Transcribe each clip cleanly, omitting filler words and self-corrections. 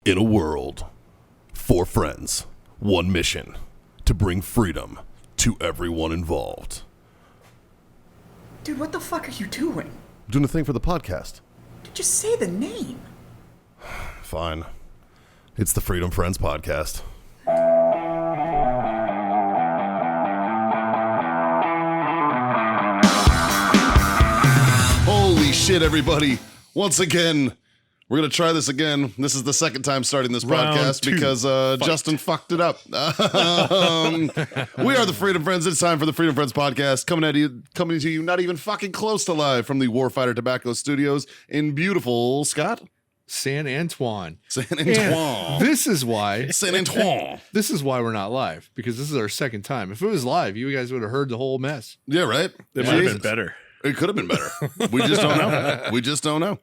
In a world, 4 friends, 1 mission, to bring freedom to everyone involved. Dude, what the fuck are you doing? I'm doing a thing for the podcast. Just say the name. Fine. It's the Freedom Friends Podcast. Holy shit, everybody. Once again, we're going to try this again. This is the second time starting this podcast because Justin fucked it up. We are the Freedom Friends. It's time for the Freedom Friends Podcast, coming to you not even fucking close to live from the Warfighter Tobacco Studios in beautiful, Scott? San Antoine. San Antoine. This is why. San Antoine. This is why we're not live, because this is our second time. If it was live, you guys would have heard the whole mess. Yeah, right? It might have been better. It could have been better. We just don't know. We just don't know.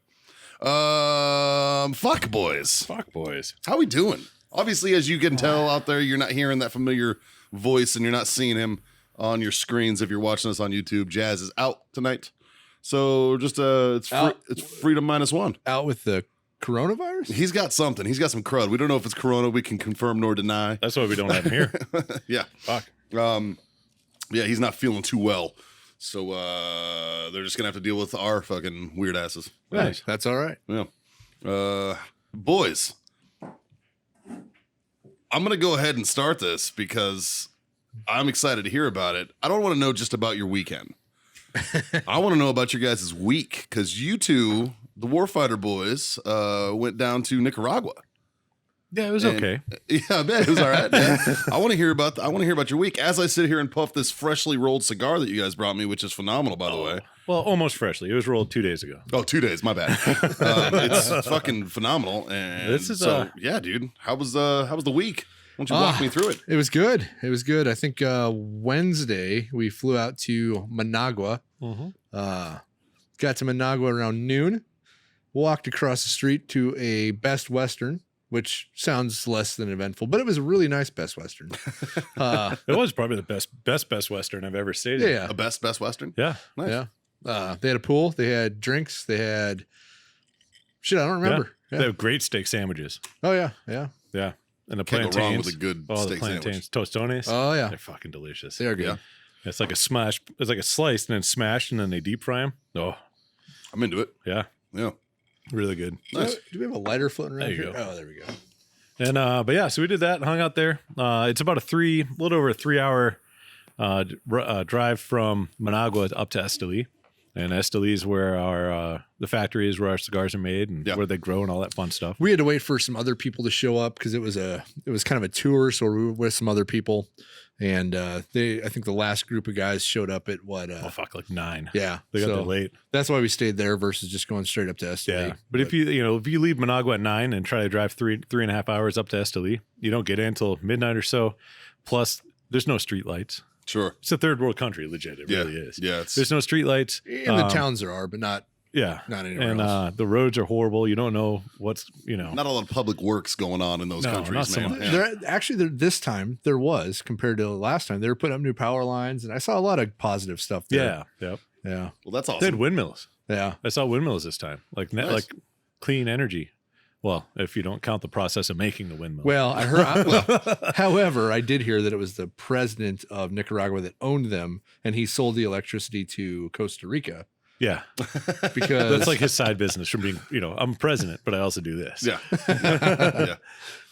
Fuck boys. Fuck boys. How we doing? Obviously, as you can tell out there, you're not hearing that familiar voice and you're not seeing him on your screens if you're watching us on YouTube. Jazz is out tonight. So just it's freedom -1. Out with the coronavirus? He's got something. He's got some crud. We don't know if it's corona. We can confirm nor deny. That's why we don't have him here. Yeah. Fuck. Yeah, he's not feeling too well. So they're just gonna have to deal with our fucking weird asses. Nice. That's all right. Yeah. Boys, I'm gonna go ahead and start this because I'm excited to hear about it. I don't want to know just about your weekend. I want to know about your guys' week, because you two, the Warfighter boys, went down to Nicaragua. Yeah, it was okay. Yeah, I bet it was all right. Yeah. I want to hear about your week as I sit here and puff this freshly rolled cigar that you guys brought me, which is phenomenal, by the way. Well, almost freshly. It was rolled 2 days ago. Oh, 2 days. My bad. It's fucking phenomenal. And This is yeah, dude. How was the week? Why don't you walk me through it? It was good. It was good. I think Wednesday we flew out to Managua. Got to Managua around noon. Walked across the street to a Best Western, which sounds less than eventful, but it was a really nice Best Western. It was probably the best Western I've ever stayed in. Yeah. A Best Western? Yeah. Nice. Yeah. They had a pool. They had drinks. They had shit. I don't remember. Yeah. They have great steak sandwiches. Oh yeah. Yeah. Yeah. And the Can't plantains. go wrong with a good the steak plantains. sandwich. Tostones. Oh yeah. They're fucking delicious. They are good. Yeah. It's like a smash. It's like a slice and then smashed and then they deep fry them. Oh, I'm into it. yeah. Yeah. Really good. Nice. Do we have a lighter floating around There you here? go. Oh, there we go. And but yeah, so we did that, hung out there. It's about a little over a 3-hour drive from Managua up to Esteli. And Esteli is where the factory is, where our cigars are made and where they grow and all that fun stuff. We had to wait for some other people to show up because it was kind of a tour, so we were with some other people, and I think the last group of guys showed up at like 9. Yeah, They got there late. That's why we stayed there versus just going straight up to Esteli. Yeah, but if you leave Managua at 9 and try to drive 3.5 hours up to Esteli, you don't get in until midnight or so. Plus, there's no street lights. Sure. It's a third world country, legit. It really is. Yeah. There's no street lights. In the towns there are, but not anywhere else. And the roads are horrible. You don't know what's Not a lot of public works going on in those countries, not so man. much. Yeah. This time there was, compared to last time. They were putting up new power lines, and I saw a lot of positive stuff there. Yeah. Yeah. Well, that's They had awesome. windmills. Yeah. I saw windmills this time, like Nice. clean energy. Well, if you don't count the process of making the windmill. Well, I heard. However, I did hear that it was the president of Nicaragua that owned them, and he sold the electricity to Costa Rica yeah, because that's like his side business from being, I'm president, but I also do this. Yeah. Yeah.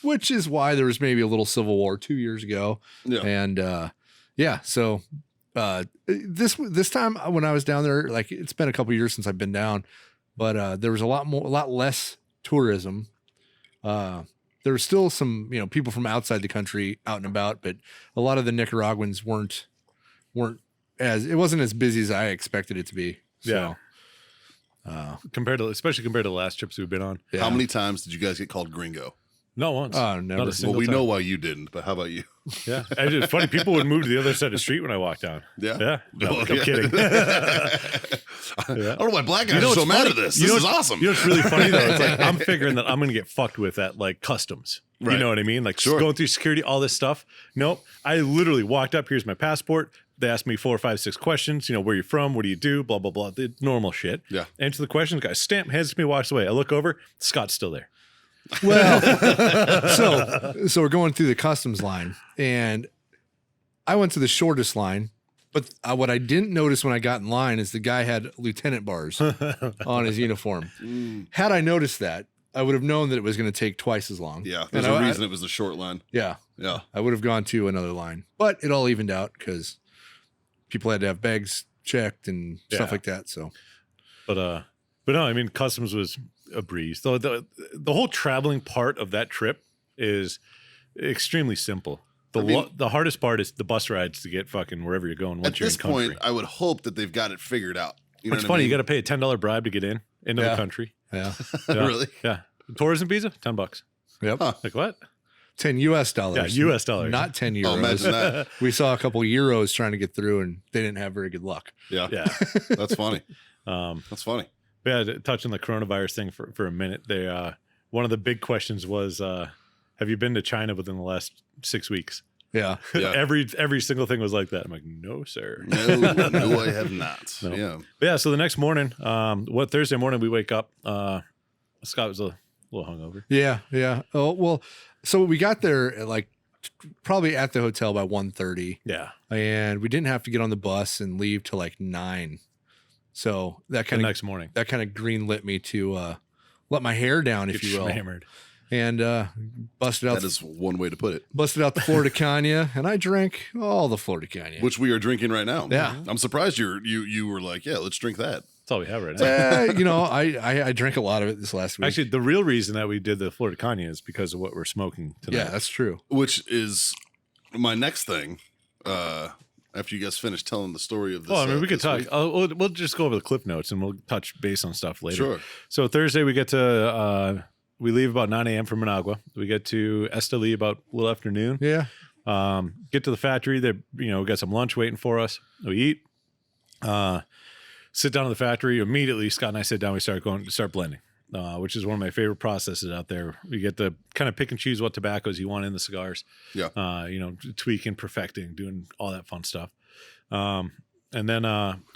which is why there was maybe a little civil war 2 years ago. Yeah. And so this time when I was down there, like it's been a couple years since I've been down, but there was a lot less tourism. There were still some, people from outside the country out and about, but a lot of the Nicaraguans weren't it wasn't as busy as I expected it to be. So, especially compared to the last trips we've been on. yeah. How many times did you guys get called gringo? Not once. Never. Not a Well, single we time. know why you didn't, but how about you? Yeah, it's funny. People would move to the other side of the street when I walk down. Yeah? Yeah. No, Oh, I'm yeah. kidding. I don't know why black guys are what's so mad funny? at this. You This know is awesome. You know what's really funny though? It's like I'm figuring that I'm going to get fucked with at like customs. Right. You know what I mean? Like Sure. going through security, all this stuff. Nope. I literally walked up. Here's my passport. They asked me 4, 5, 6 questions. Where you from? What do you do? Blah, blah, blah. The normal shit. Yeah. Answer the questions. Guy stamp, hands it to me, walks away. I look over. Scott's still there. Well, so we're going through the customs line, and I went to the shortest line. But what I didn't notice when I got in line is the guy had lieutenant bars on his uniform. Had I noticed that, I would have known that it was going to take twice as long. Yeah, there's a reason it was the short line. Yeah. Yeah. I would have gone to another line. But it all evened out because people had to have bags checked and stuff like that. So, But no, I mean, customs was a breeze. So the whole traveling part of that trip is extremely simple. The hardest part is the bus rides to get fucking wherever you're going. Once At you're this in country. point, I would hope that they've got it figured out. You know It's what I funny. mean? You got to pay a $10 bribe to get into the country. yeah. Yeah. Really? Yeah. Tourism visa, $10. Yep. Huh. Like what? $10 US. Yeah, US dollars. Not 10 euros. Oh, imagine that. We saw a couple euros trying to get through, and they didn't have very good luck. Yeah. Yeah. That's funny. That's funny. Yeah. Touching the coronavirus thing for a minute. They one of the big questions was, have you been to China within the last 6 weeks? Yeah. Yeah. Every single thing was like that. I'm like, no, sir. No, I have not. No. Yeah. But yeah. So the next morning, Thursday morning, we wake up. Scott was a little hungover. Yeah. Yeah. Oh, well, so we got there at probably at the hotel by 1:30, Yeah. and we didn't have to get on the bus and leave till 9. So that The kind of next morning. green lit me to let my hair down, if Get you will, hammered. and busted out That is one way to put it. the Florida Cagna, and I drank all the Florida Cagna. Which we are drinking right now. Yeah. I'm surprised you were like, yeah, let's drink that. That's all we have right now. I drank a lot of it this last week. Actually, the real reason that we did the Florida Cagna is because of what we're smoking tonight. yeah, that's true. Which is my next thing. After you guys finish telling the story of this. Well, I mean, we could this talk. week. We'll just go over the clip notes and we'll touch base on stuff later. Sure. So Thursday we get to we leave about 9 a.m. from Managua. We get to Esteli about a little afternoon. Yeah. Get to the factory. They we got some lunch waiting for us. We eat. Sit down in the factory. Immediately, Scott and I sit down. We start blending, which is one of my favorite processes out there. We get to kind of pick and choose what tobaccos you want in the cigars. Yeah. Tweaking, perfecting, doing all that fun stuff. And then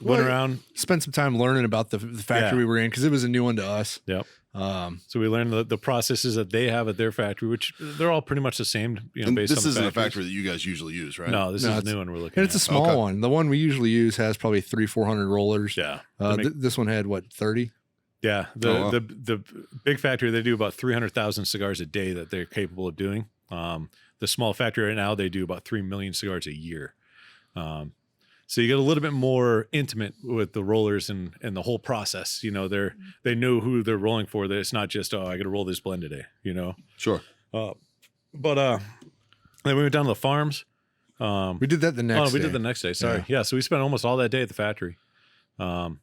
went around. Spent some time learning about the factory we were in because it was a new one to us. Yep. So we learned the processes that they have at their factory, which they're all pretty much the same. And based this on the isn't a factories. factory that you guys usually use, right? No, this is a it's- new one we're looking And at. it's a small Okay. one. The one we usually use has probably 300-400 rollers. Yeah. This one had 30? Yeah, Oh, wow. the big factory, they do about 300,000 cigars a day that they're capable of doing. The small factory right now, they do about 3 million cigars a year. So you get a little bit more intimate with the rollers and the whole process. They know who they're rolling for. That it's not just I got to roll this blend today. Sure. But then we went down to the farms. We did that the next day. We did the next day. Sorry. Yeah. So we spent almost all that day at the factory. And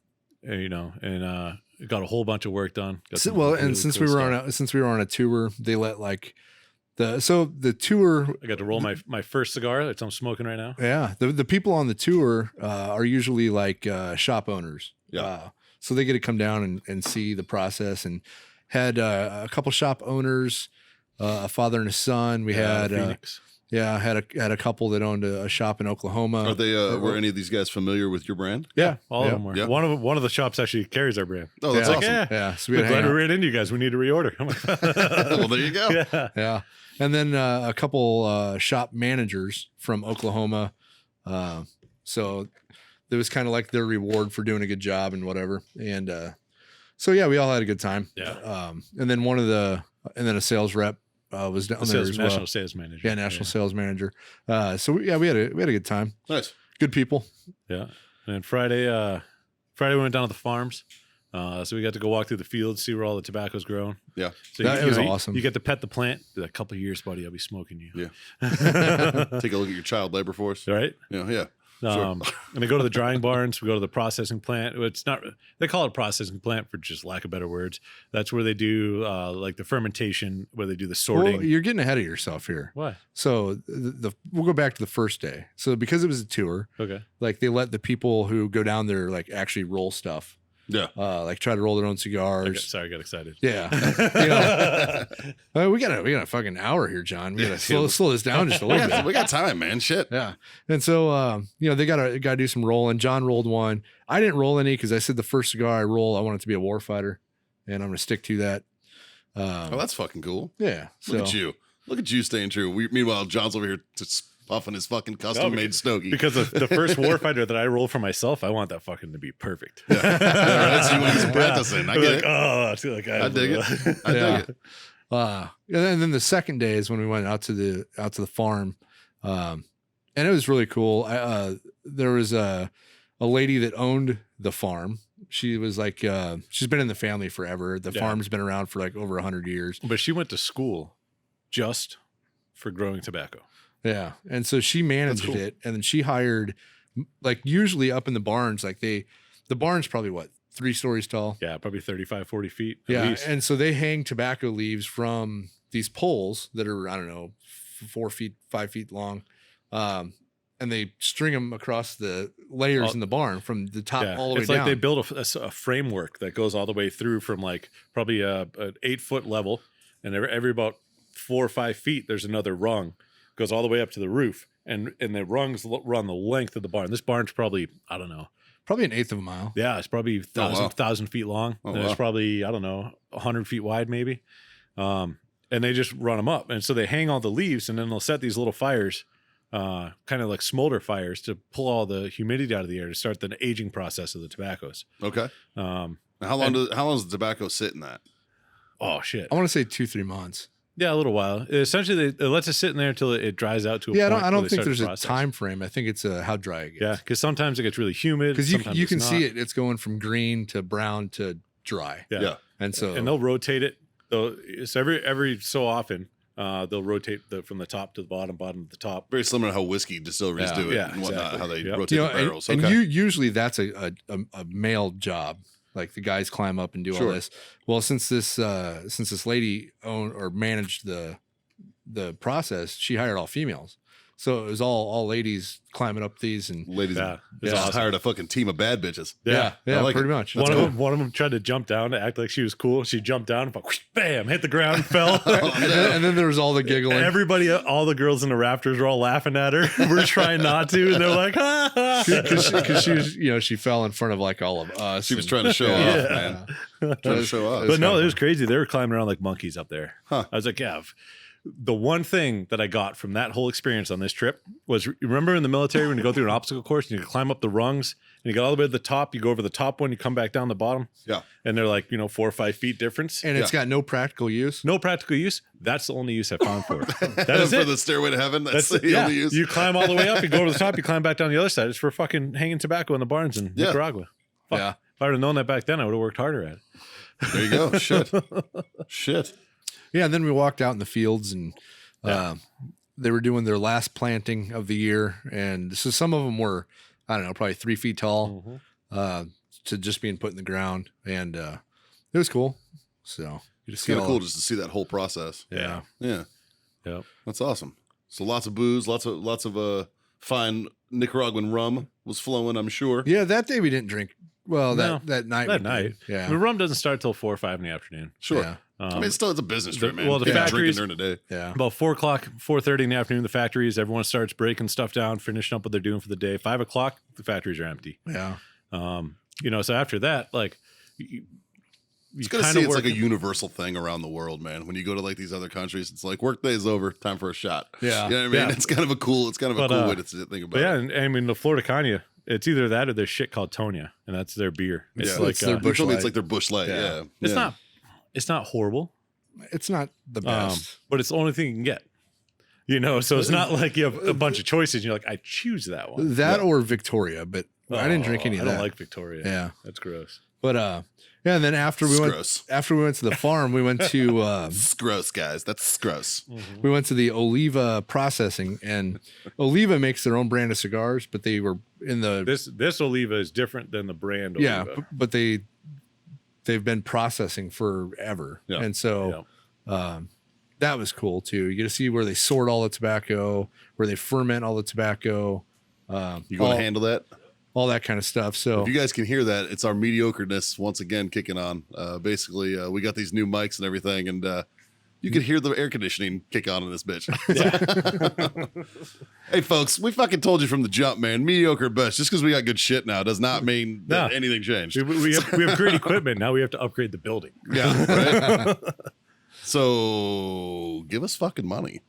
got a whole bunch of work done. Got some really since cool we were stuff. on a tour, they let the tour. I got to roll my first cigar that I'm smoking right now. Yeah, the people on the tour are usually shop owners. Yeah. So they get to come down and see the process, and had a couple shop owners, a father and a son. We had Phoenix. had a couple that owned a shop in Oklahoma. Are they? Were any of these guys familiar with your brand? Yeah, All of them were. Yeah. One of the shops actually carries our brand. Oh, that's Yeah. awesome. Yeah. Yeah, so we We're had to glad hang we out. ran into you guys. We need to reorder. I'm like, Well, there you go. yeah. Yeah. And then a couple shop managers from Oklahoma. So it was kind of like their reward for doing a good job and whatever. And so, yeah, we all had a good time. Yeah. And then and then a sales rep was down there as well. National sales manager. Yeah, national sales manager. So, we had a good time. Nice. Good people. Yeah. And then Friday we went down to the farms. So we got to go walk through the fields, see where all the tobacco's grown. Yeah. So It was awesome. You get to pet the plant. A couple of years, buddy, I'll be smoking you. Yeah. Take a look at your child labor force. Right? Yeah. And they go to the drying barns. We go to the processing plant. It's not. They call it a processing plant for just lack of better words. That's where they do like the fermentation, where they do the sorting. Well, you're getting ahead of yourself here. Why? So we'll go back to the first day. So because it was a tour, Okay. they let the people who go down there actually roll stuff. Yeah. Try to roll their own cigars. Sorry, I got excited. Yeah. We got a fucking hour here, John. We got to slow this down just a little bit. We got time, man. Shit. Yeah. And so, they got to do some rolling. John rolled one. I didn't roll any because I said the first cigar I roll, I want it to be a warfighter, and I'm going to stick to that. Oh, that's fucking cool. Yeah. So, Look at you. Look at you staying true. Meanwhile, John's over here just puffing his fucking custom-made stogie. Because of the first warfighter that I roll for myself, I want that fucking to be perfect. Yeah, right. So you want to practicing. I get it. Oh, I feel like I dig it. I dig it. And then the second day is when we went out to the farm, and it was really cool. There was a lady that owned the farm. She was like, she's been in the family forever. The farm's been around for like over 100 years. But she went to school just for growing tobacco. Yeah. And so she managed it, and then she hired, like, usually up in the barns, like the barn's probably what, 3 stories tall? Yeah, probably 35, 40 feet. Yeah. At least. And so they hang tobacco leaves from these poles that are, I don't know, 4 feet, 5 feet long. And they string them across the layers in the barn from the top all the way down. It's like they build a framework that goes all the way through from like probably an 8-foot level, and every about 4 or 5 feet there's another rung, goes all the way up to the roof, and the rungs run the length of the barn. This barn's probably, I don't know, probably an eighth of a mile. Yeah, it's probably 1,000 feet long. Oh, and it's probably, I don't know, 100 feet wide maybe. And they just run them up, and so they hang all the leaves, and then they'll set these little fires. Kind of like smolder fires to pull all the humidity out of the air to start the aging process of the tobaccos. Okay. How long does the tobacco sit in that? Oh shit! I want to say 2-3 months. Yeah, a little while. Essentially, it lets it sit in there until it dries out to a point. Yeah, I don't where they think start there's the a process. time frame. I think it's how dry it gets. Yeah, because sometimes it gets really humid. Because sometimes you it's can not. see it. It's going from green to brown to dry. Yeah. And so and they'll rotate it. So every so often. They'll rotate from the top to the bottom to the top. Very similar to how whiskey distilleries do it and whatnot, exactly. how they Yep. rotate the barrels. And Okay. usually that's a male job. Like the guys climb up and do all this. Well, since this lady owned or managed the process, she hired all females. So it was all ladies climbing up these, and Ladies Yeah. just Awesome. hired a fucking team of bad bitches. yeah, I like pretty it. much. That's One of them tried to jump down to act like she was cool. She jumped down, and bam, hit the ground, and fell. and then there was all the giggling. Everybody, all the girls in the rafters were all laughing at her. We're trying not to, and they're like, ha. Because she was, she fell in front of like all of us. She was trying to show off, man. Trying to show off. But no, it was crazy. They were climbing around like monkeys up there. Huh. I was like, yeah. The one thing that I got from that whole experience on this trip was, remember in the military when you go through an obstacle course and you climb up the rungs and you get all the way to the top, you go over the top one, you come back down the bottom. Yeah. And they're like, 4 or 5 feet difference. And it's got no practical use. No practical use. That's the only use I found for it. That is For it. the stairway to heaven, that's That's the only use. You climb all the way up, you go over the top, you climb back down the other side. It's for fucking hanging tobacco in the barns in Nicaragua. Fuck. Yeah. If I would have known that back then, I would have worked harder at it. There you go. Shit. Yeah, and then we walked out in the fields, and they were doing their last planting of the year. And so some of them were, I don't know, probably 3 feet tall to just being put in the ground. And it was cool. So you It's just kind of see cool all- just to see that whole process. Yeah. Yeah. Yep. That's awesome. So lots of booze, lots of fine Nicaraguan rum was flowing, I'm sure. Yeah, that day we didn't drink. Well, No, that night. That we night. did. Yeah. The rum doesn't start till 4 or 5 in the afternoon. Sure. Yeah. I mean, it's a business trip, man. well, the You can't drink factories- during the day. Yeah. About 4 o'clock, 4:30 in the afternoon, the factories, everyone starts breaking stuff down, finishing up what they're doing for the day. 5 o'clock, the factories are empty. Yeah. So after that, like, you Gotta kind see of it's work. like a universal thing around the world, man. When you go to like these other countries, it's like work day's over, time for a shot. Yeah. You know what I mean? Yeah. It's kind of a cool way to think about But yeah, it. and I mean, the Florida Canya, it's either that or there's shit called Tonya, and that's their beer. It's Yeah. like, It's their You Bush told me Light. it's like their Bush Light. Yeah. it's not horrible, It's not the best. but it's the only thing you can get. So it's not like you have a bunch of choices. And you're like, I choose that one. That or Victoria, but I didn't drink any of I that. don't like Victoria. Yeah. That's gross. But yeah, and then after we It's went gross. to the farm, we went to It's gross, guys. That's gross. we went to the Oliva processing, and Oliva makes their own brand of cigars, but they were in the This Oliva is different than the brand Oliva. yeah, but they've been processing forever, Yeah. and so that was cool too. You get to see where they sort all the tobacco, where they ferment all the tobacco, You going to handle that? all that kind of stuff. So If you guys can hear that, it's our mediocreness once again kicking on. Basically, we got these new mics and everything, and you can hear the air conditioning kick on in this bitch. Hey, folks, we fucking told you from the jump, man. Mediocre at best. Just because we got good shit now does not mean that No. anything changed. We have great equipment. Now we have to upgrade the building. Yeah, right? So give us fucking money.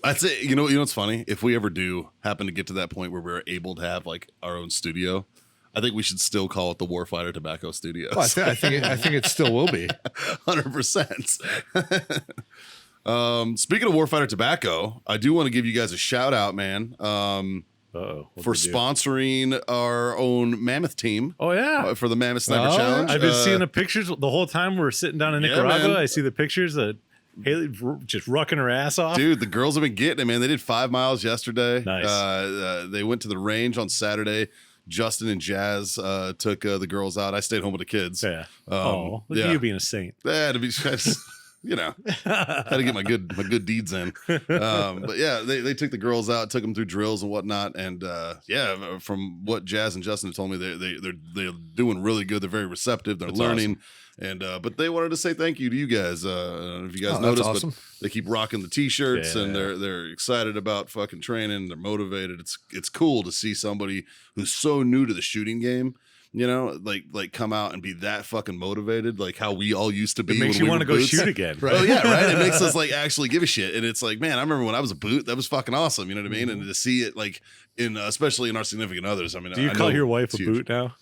I'd say, you know what's funny? If we ever do happen to get to that point where we're able to have like our own studio, I think we should still call it the Warfighter Tobacco Studios. Well, I think it still will be 100%. Speaking of Warfighter Tobacco, I do want to give you guys a shout out, man, for sponsoring our own Mammoth team. Oh yeah, for the Mammoth Sniper Challenge. I've been seeing the pictures the whole time we're sitting down in Nicaragua. Man. I see the pictures that Haley just rucking her ass off. Dude, the girls have been getting it, man. They did 5 miles yesterday. Nice. They went to the range on Saturday. Justin and Jazz took the girls out. I stayed home with the kids. Yeah. Look at you being a saint. Yeah, to be, you know, had to get my good deeds in. But yeah, they took the girls out, took them through drills and whatnot. And yeah, from what Jazz and Justin have told me, they're doing really good. They're very receptive. They're learning. Awesome. And but they wanted to say thank you to you guys. If you guys noticed, awesome. But they keep rocking the t-shirts and they're excited about fucking training. They're motivated. It's cool to see somebody who's so new to the shooting game, you know, like come out and be that fucking motivated, like how we all used to be. It makes you want to go shoot again. Right? Oh yeah, right. It makes us like actually give a shit. And it's like, man, I remember when I was a boot, that was fucking awesome. You know what I mean? And to see it like in especially in our significant others. I mean, do you call your wife a boot now?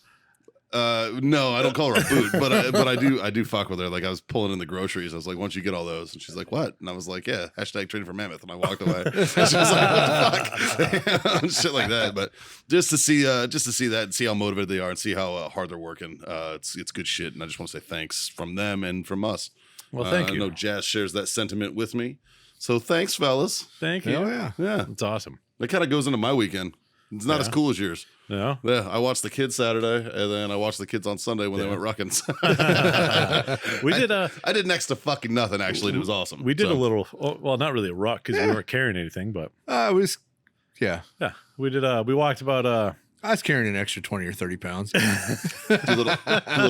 No, I don't call her a boot, but I do fuck with her. Like I was pulling in the groceries. I was like, once you get all those, and she's like, what? And I was like, yeah, #training for Mammoth. And I walked away. And she was like, what the fuck? Shit like that. But just to see that and see how motivated they are and see how hard they're working, it's good shit. And I just want to say thanks from them and from us. Well, thank you. I know Jazz shares that sentiment with me. So thanks, fellas. Thank you. Oh yeah. Yeah. It's awesome. It kind of goes into my weekend. It's not as cool as yours. No. Yeah, I watched the kids Saturday, and then I watched the kids on Sunday when they went rucking. We did. I did next to fucking nothing. Actually, it was awesome. We did a little. Well, not really a ruck because we weren't carrying anything, but it was. Yeah. We did. We walked about. I was carrying an extra 20 or 30 pounds. do a little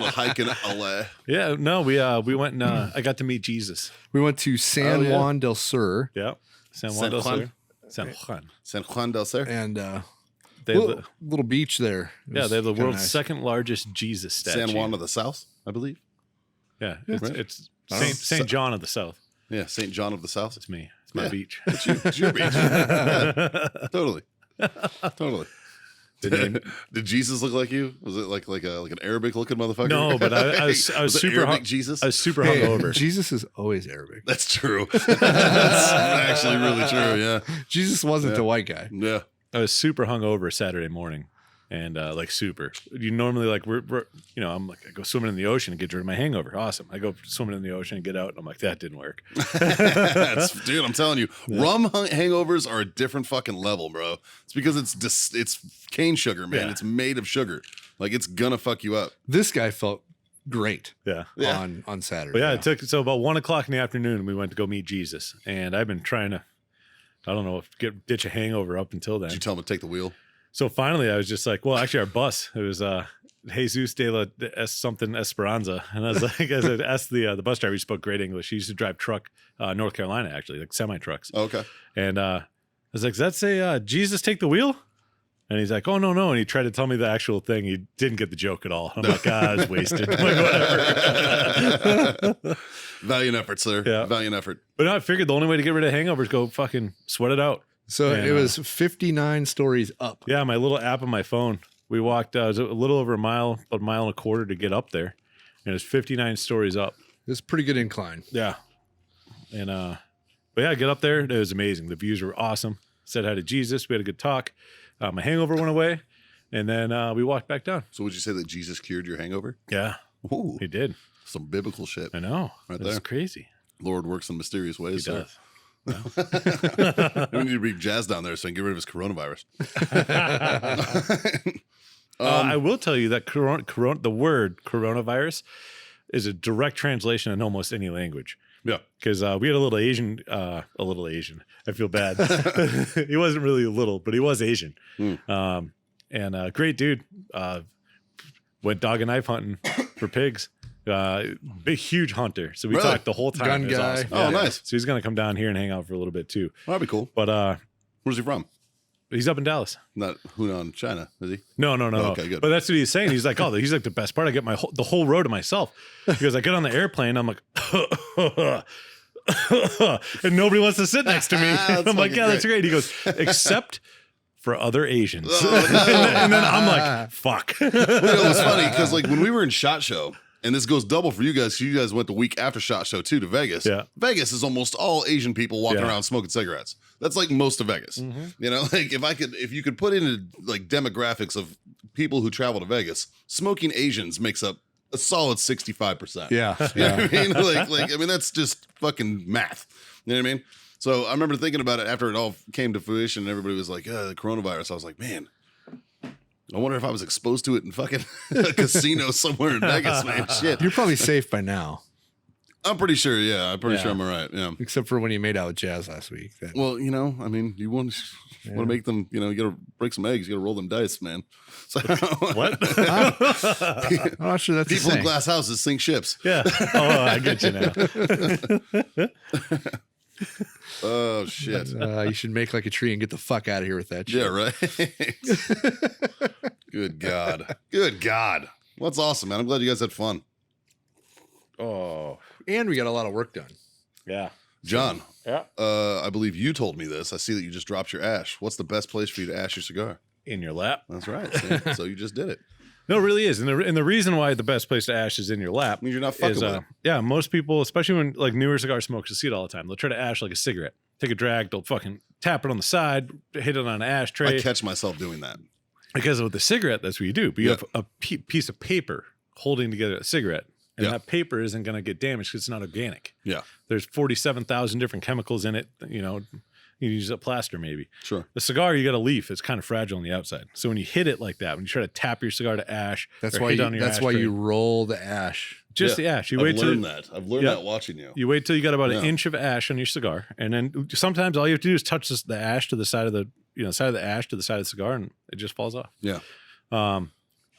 hike in LA. Yeah. No. We went and I got to meet Jesus. We went to San Juan del Sur. Yeah. San Juan del Sur. San Juan del Sur. And they have little beach there. They have the world's second largest Jesus statue. San Juan of the South, I believe. Yeah, it's Saint John of the South. Yeah, Saint John of the South. It's me. It's my beach. It's your beach. Yeah, totally. Did Jesus look like you? Was it like an Arabic looking motherfucker? No, but I was super Jesus. I was super hungover. Jesus is always Arabic. That's true. That's actually really true. Yeah, Jesus wasn't the white guy. Yeah. I was super hungover Saturday morning, and like super. You normally like we're I'm like I go swimming in the ocean and get rid of my hangover. Awesome. I go swimming in the ocean and get out, and I'm like that didn't work. Dude, I'm telling you, rum hangovers are a different fucking level, bro. It's because it's cane sugar, man. Yeah. It's made of sugar. Like it's gonna fuck you up. This guy felt great. Yeah. On Saturday. But it took about 1 o'clock in the afternoon. We went to go meet Jesus, and I've been trying to. I don't know ditch a hangover up until then. Did you tell him to take the wheel? So finally, I was just like, well, actually, our bus, it was Jesus de la something Esperanza. And I was like, I asked the bus driver, he spoke great English. He used to drive truck, North Carolina, actually, like semi-trucks. Oh, okay. And I was like, does that say Jesus take the wheel? And he's like, oh, no. And he tried to tell me the actual thing. He didn't get the joke at all. I'm like, I was wasted. I'm like, whatever. Valiant effort, sir. Yeah. Valiant effort. But no, I figured the only way to get rid of hangovers is go fucking sweat it out. So it was 59 stories up. Yeah, my little app on my phone. We walked, it was a little over about a mile and a quarter to get up there. And it was 59 stories up. It was a pretty good incline. Yeah. And, but yeah, get up there. It was amazing. The views were awesome. Said hi to Jesus. We had a good talk. My hangover went away. And then we walked back down. So would you say that Jesus cured your hangover? Yeah. Ooh, he did. Some biblical shit. I know. Right That's there. Crazy. Lord works in mysterious ways. He does. We need to bring Jazz down there so he can get rid of his coronavirus. I will tell you that the word coronavirus is a direct translation in almost any language. Yeah. Because we had a little Asian. I feel bad. He wasn't really little, but he was Asian. And great dude. Went dog and knife hunting for pigs. Big, huge hunter. So we talked the whole time. Gun guy. Awesome. Oh, nice. So he's going to come down here and hang out for a little bit too. That'd be cool. But where's he from? He's up in Dallas. Not Hunan, China, is he? No. Okay, good. But that's what he's saying. He's like, he's like the best part. I get the whole row to myself because I get on the airplane. I'm like, and nobody wants to sit next to me. I'm like, yeah, that's great. He goes, except for other Asians. And then I'm like, fuck. It was funny because like when we were in SHOT Show, and this goes double for you guys. You guys went the week after SHOT Show too to Vegas. Yeah. Vegas is almost all Asian people walking around smoking cigarettes. That's like most of Vegas. You know, like if you could put in like demographics of people who travel to Vegas, smoking Asians makes up a solid 65%. Yeah. You know what I mean? Like I mean, that's just fucking math. You know what I mean? So I remember thinking about it after it all came to fruition and everybody was like, the coronavirus. I was like, man, I wonder if I was exposed to it in fucking a casino somewhere in Vegas, man. Shit. You're probably safe by now, I'm pretty sure. Yeah, I'm pretty sure I'm all right. Yeah. except for when you made out with Jas last week. Well, you know, I mean, you want to make them, you know, you got to break some eggs. You got to roll them dice, man. So, What? I'm not sure that's people the in same. glass houses sink ships. Yeah. Oh, I get you now. Oh, shit. You should make like a tree and get the fuck out of here with that shit. Yeah, right. Good God. Good God. Well, that's awesome, man. I'm glad you guys had fun. Oh, And we got a lot of work done. yeah. John, Yeah. I believe you told me this. I see that you just dropped your ash. What's the best place for you to ash your cigar? In your lap. That's right. See? So you just did it. No, it really is. And the reason why the best place to ash is in your lap Means you're not fucking is, with it. yeah, most people, especially when like newer cigar smokers, you see it all the time. They'll try to ash like a cigarette. Take a drag, they'll fucking tap it on the side, hit it on an ashtray. I catch myself doing that. Because with the cigarette, that's what you do. But you Yeah. have a piece of paper holding together a cigarette. And Yeah. that paper isn't going to get damaged because it's not organic. Yeah, There's 47,000 different chemicals in it. You know, you use a plaster maybe. sure. The cigar, you got a leaf. It's kind of fragile on the outside. So when you hit it like that, when you try to tap your cigar to ash, That's or why. hit on your That's why ashtray, you roll the ash. just Yeah. the ash. You I've wait till learned that. I've learned Yeah. that watching you. you wait till you got about an Yeah. inch of ash on your cigar, and then sometimes all you have to do is touch the ash to the side of the side of the ash to the side of the cigar, and it just falls off. Yeah.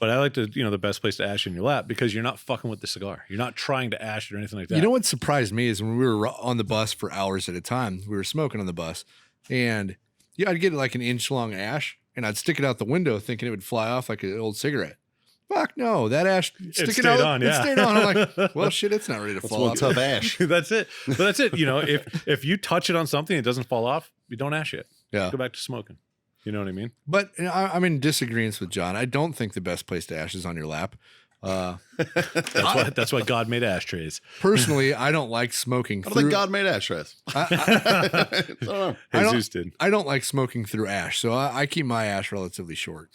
But I like to the best place to ash in your lap because you're not fucking with the cigar. You're not trying to ash it or anything like that. You know what surprised me is when we were on the bus for hours at a time, we were smoking on the bus, and I'd get like an inch long ash, and I'd stick it out the window thinking it would fly off like an old cigarette. Fuck no, that ash sticking stayed out. on, It yeah. stayed on. I'm like, well, shit, it's not ready to That's fall one off. tough ash. That's it. But that's it. You know, if you touch it on something, it doesn't fall off. You don't ash it. Yeah. Go back to smoking. You know what I mean? But I'm in disagreement with John. I don't think the best place to ash is on your lap. That's why God made ashtrays. Personally, I don't like smoking I don't through. think God made ashtrays. I don't know. I don't- Jesus did. I don't like smoking through ash, so I keep my ash relatively short.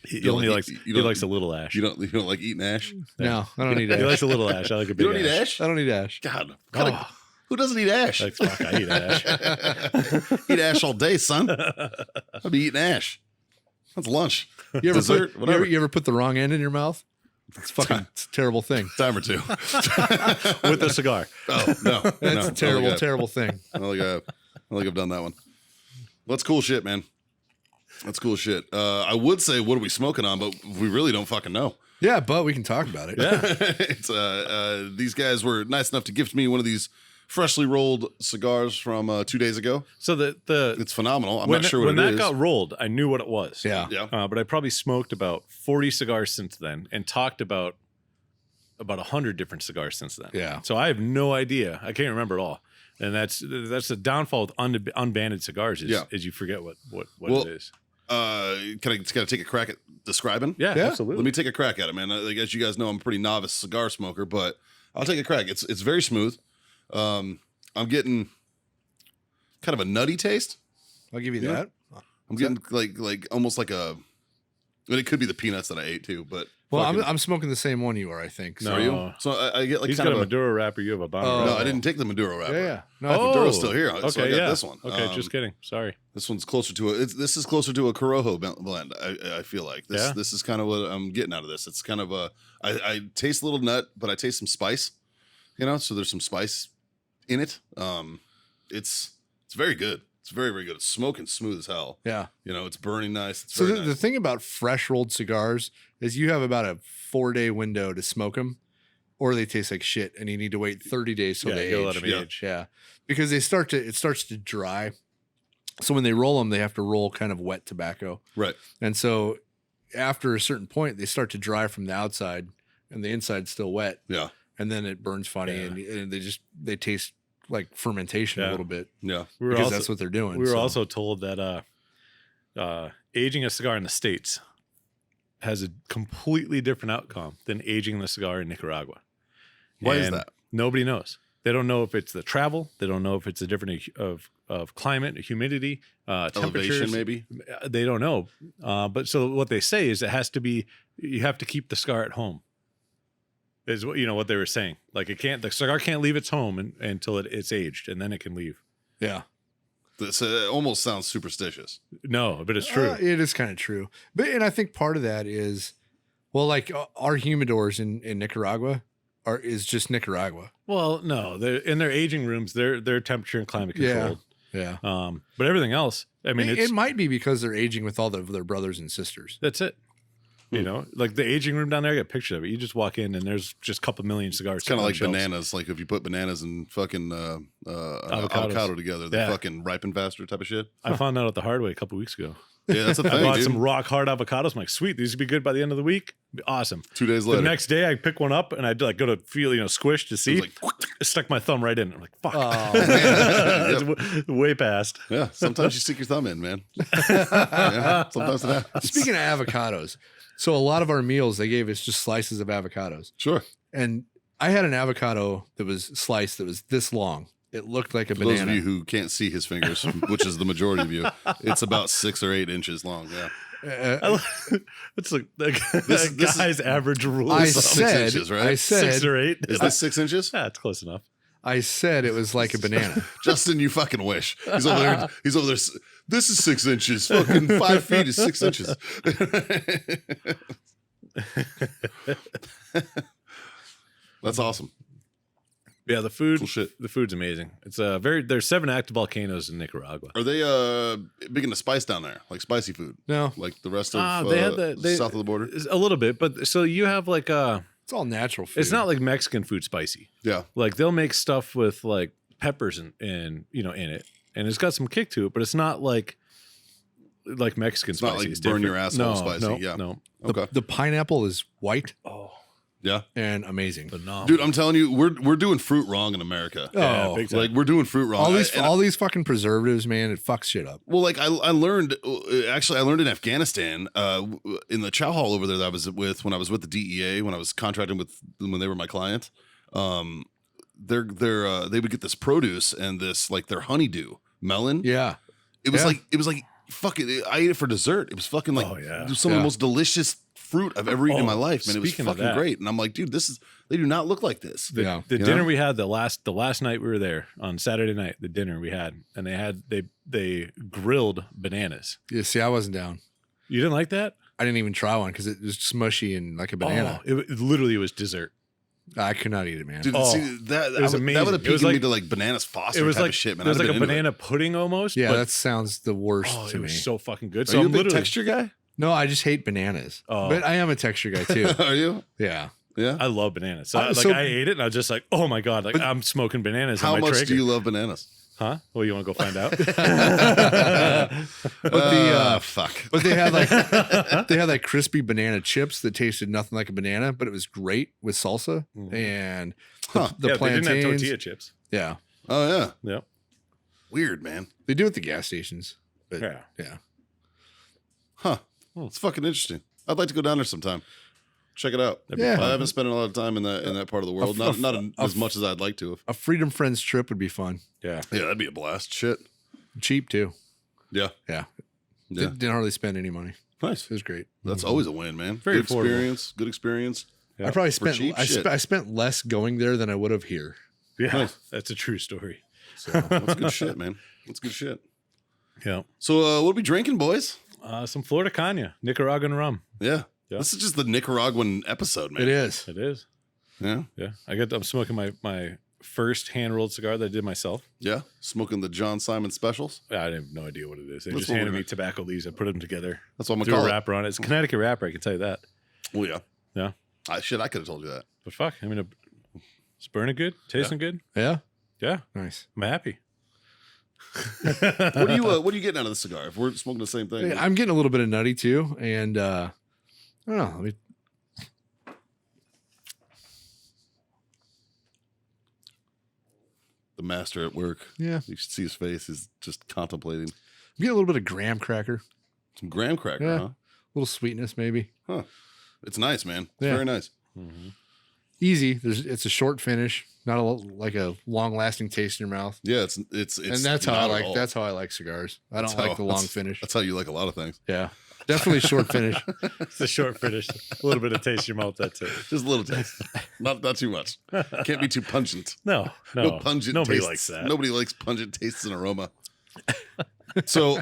He only likes you he don't- likes a little ash. You don't like eating ash? No, I don't need He ash. likes a little ash. I like a big You don't eat ash. ash? I don't need ash. God, Oh. who doesn't eat ash? Like, fuck, I eat ash. Eat ash all day, son. I'll be eating ash. That's lunch. You ever, Dessert, put, whatever. you ever put the wrong end in your mouth? It's fucking it's a terrible thing. Time or two. With a cigar. Oh no, That's no, a terrible, I don't terrible thing. think I don't think I've done that one. Well, that's cool shit, man. That's cool shit. I would say, what are we smoking on? But we really don't fucking know. Yeah, but we can talk about it. Yeah. It's these guys were nice enough to gift me one of these freshly rolled cigars from 2 days ago. So the It's phenomenal. I'm when not sure what when it that is. got rolled, I knew what it was. Yeah. Yeah. But I probably smoked about 40 cigars since then and talked about 100 different cigars since then. Yeah. So I have no idea. I can't remember it all. And that's the downfall with unbanded cigars is you forget what Well, it is. Can I take a crack at describing? Yeah, Yeah. absolutely. Let me take a crack at it, man. Like, as you guys know, I'm a pretty novice cigar smoker, but I'll take a crack. It's very smooth. I'm getting kind of a nutty taste. I'll give you Yeah. that. I'm getting like almost like a. And it could be the peanuts that I ate too, but Well, fucking- I'm smoking the same one you are, I think. So. No. are you? So I get like He's kind got a of a. Maduro wrapper. You have a Bandera. Oh. No, I didn't take the Maduro wrapper. Yeah, yeah. No, Oh. Maduro's still here, so I got yeah. this one. Okay, just kidding. Sorry. This one's closer to this is closer to a Corojo blend. I feel like this. Yeah? This is kind of what I'm getting out of this. It's kind of a. I taste a little nut, but I taste some spice. You know, so there's some spice in it. It's very good. It's very, very good. It's smoking smooth as hell. yeah. You know, it's burning nice. It's So very the nice. thing about fresh rolled cigars is you have about a 4-day window to smoke them, or they taste like shit, and you need to wait 30 days till Yeah, they you gotta age. let 'em Yeah. age. Yeah, because it starts to dry, So when they roll them, they have to roll kind of wet tobacco. Right. And so after a certain point, they start to dry from the outside and the inside's still wet. Yeah. And then it burns funny and they taste like fermentation a little bit. Yeah. Because that's what they're doing. We were also told that aging a cigar in the States has a completely different outcome than aging the cigar in Nicaragua. Why is And that? Nobody knows. They don't know if it's the travel. They don't know if it's a different of climate, humidity, temperatures. Elevation, maybe. They don't know. But so what they say is it has to be, you have to keep the cigar at home. Is what what they were saying. Like the cigar can't leave its home until it's aged, and then it can leave. Yeah. This almost sounds superstitious. No, but it's true. It is kind of true. And I think part of that is, well, like our humidors in Nicaragua is just Nicaragua. Well, no, they're in their aging rooms. They're temperature and climate controlled. Yeah. But everything else, I mean, it might be because they're aging with all their brothers and sisters. That's it. Like the aging room down there, I got a picture of it. You just walk in and there's just a couple million cigars. It's kind of like bananas. Like if you put bananas and fucking avocado together, they fucking ripen faster type of shit. I found out the hard way a couple weeks ago. Yeah, that's the thing. I bought dude. some rock hard avocados. I'm like, sweet, these would be good by the end of the week. Be awesome. 2 days later. The next day, I pick one up and I'd like go to feel, squish to see. It was Stuck my thumb right in. I'm like, fuck. Oh, It's way past. Yeah, sometimes you stick your thumb in, man. Yeah, sometimes it happens. Speaking of avocados, so a lot of our meals, they gave us just slices of avocados. Sure. And I had an avocado that was sliced that was this long. It looked like a For those banana. of you who can't see his fingers, which is the majority of you, it's about 6 or 8 inches long. Yeah. It's like the This guy's average rule I is 6 said, inches, right? I said, 6 or 8. Is this 6 inches? Yeah, it's close enough. I said it was like a banana. Justin, you fucking wish. He's over there. He's over there. This is 6 inches. Fucking 5 feet is 6 inches. That's awesome. Yeah, the food. Cool shit. The food's amazing. It's there's 7 active volcanoes in Nicaragua. Are they big into spice down there? Like spicy food? No, Like the rest of They had south of the border? A little bit, but so you have like it's all natural food. it's not like Mexican food spicy. Yeah. Like they'll make stuff with like peppers and in it, and it's got some kick to it, but it's not like Mexican It's spicy. not like It's burn different. your asshole No, spicy. No, Yeah. no. Okay. The pineapple is white Yeah. and amazing. Phenomenal. Dude, I'm telling you, we're doing fruit wrong in America. Yeah, Oh, big time. Like we're doing fruit wrong. all these fucking preservatives, man, it fucks shit up. Well, like I learned, actually, I learned in Afghanistan, in the chow hall over there that I was with when I was with the DEA, when I was contracting with when they were my client. They would get this produce and this like their honeydew melon. Yeah. It was like fucking. I ate it for dessert. It was fucking like it was some of the most delicious fruit I've ever eaten in my life, man. It was speaking of fucking that. great. And I'm like, dude, they do not look like this. Yeah. The You dinner know? we had the last night we were there on Saturday night, the dinner we had, and they grilled bananas. Yeah, see, I wasn't down. You didn't like that? I didn't even try one because it was smushy and like a banana. Oh, it literally was dessert. I could not eat it, man. Dude, Oh, see, that it was that amazing. would have It was piqued me like- to like bananas Foster It was type like of shit, man. It was I'd like have a been into banana pudding almost. Yeah, but, that sounds the worst oh, to it me. was so fucking good. Are So you a I'm big literally, texture guy? No, I just hate bananas. Oh. But I am a texture guy too. Are you? Yeah. Yeah. I love bananas. So, So- I ate it and I was just like, oh my god, like I'm smoking bananas. How on my much Traeger. do you love bananas? Huh? Well, you want to go find out? Fuck. But they had like crispy banana chips that tasted nothing like a banana, but it was great with salsa and the yeah, they plantains. didn't have tortilla chips. Yeah. Oh yeah. Yeah. Weird, man. They do at the gas stations. But Yeah. yeah. Huh. It's fucking interesting. I'd like to go down there sometime. Check it out. Yeah. I haven't spent a lot of time in that part of the world. Not as much as I'd like to have. A Freedom Friends trip would be fun. Yeah. Yeah, that'd be a blast. Shit. Cheap too. Yeah. Yeah. Yeah. Didn't hardly spend any money. Nice. It was great. That's always a win, man. Very good affordable. experience. Good experience. Yeah. I probably For cheap shit. I spent less going there than I would have here. Yeah. Nice. That's a true story. So That's good shit, man. That's good shit. Yeah. So, what are we drinking, boys? Some Florida Cana, Nicaraguan rum. Yeah. Yeah. This is just the Nicaraguan episode, man. it is. It is. Yeah. Yeah. I'm smoking my first hand rolled cigar that I did myself. Yeah. Smoking the John Simon specials. I have no idea what it is. They That's just what handed we're me tobacco leaves. I put them together. That's what I'm Threw going a to call it. wrapper on it. It's a Connecticut wrapper. I can tell you that. Oh, yeah. Yeah. I could have told you that. But fuck, I mean, it's burning good, tasting good. Yeah. Yeah, Nice. I'm happy. What are you getting out of the cigar? If we're smoking the same thing, I'm getting a little bit of nutty too, and I don't know. the master at work. Yeah, You should see his face. He's just contemplating. I'm getting a little bit of graham cracker, Some graham cracker, Yeah. huh? a little sweetness maybe. Huh. It's nice, man. It's Yeah. very nice. Easy. It's a short finish, not like a long lasting taste in your mouth. Yeah, it's And that's how I not at like. all. That's how I like cigars. I don't That's like how- the long that's- finish. That's how you like a lot of things. Yeah, definitely short finish. It's a short finish. A little bit of taste in your mouth. That's it. Just a little taste. not too much. Can't be too pungent. No. No pungent Nobody tastes. likes that. Nobody likes pungent tastes and aroma. So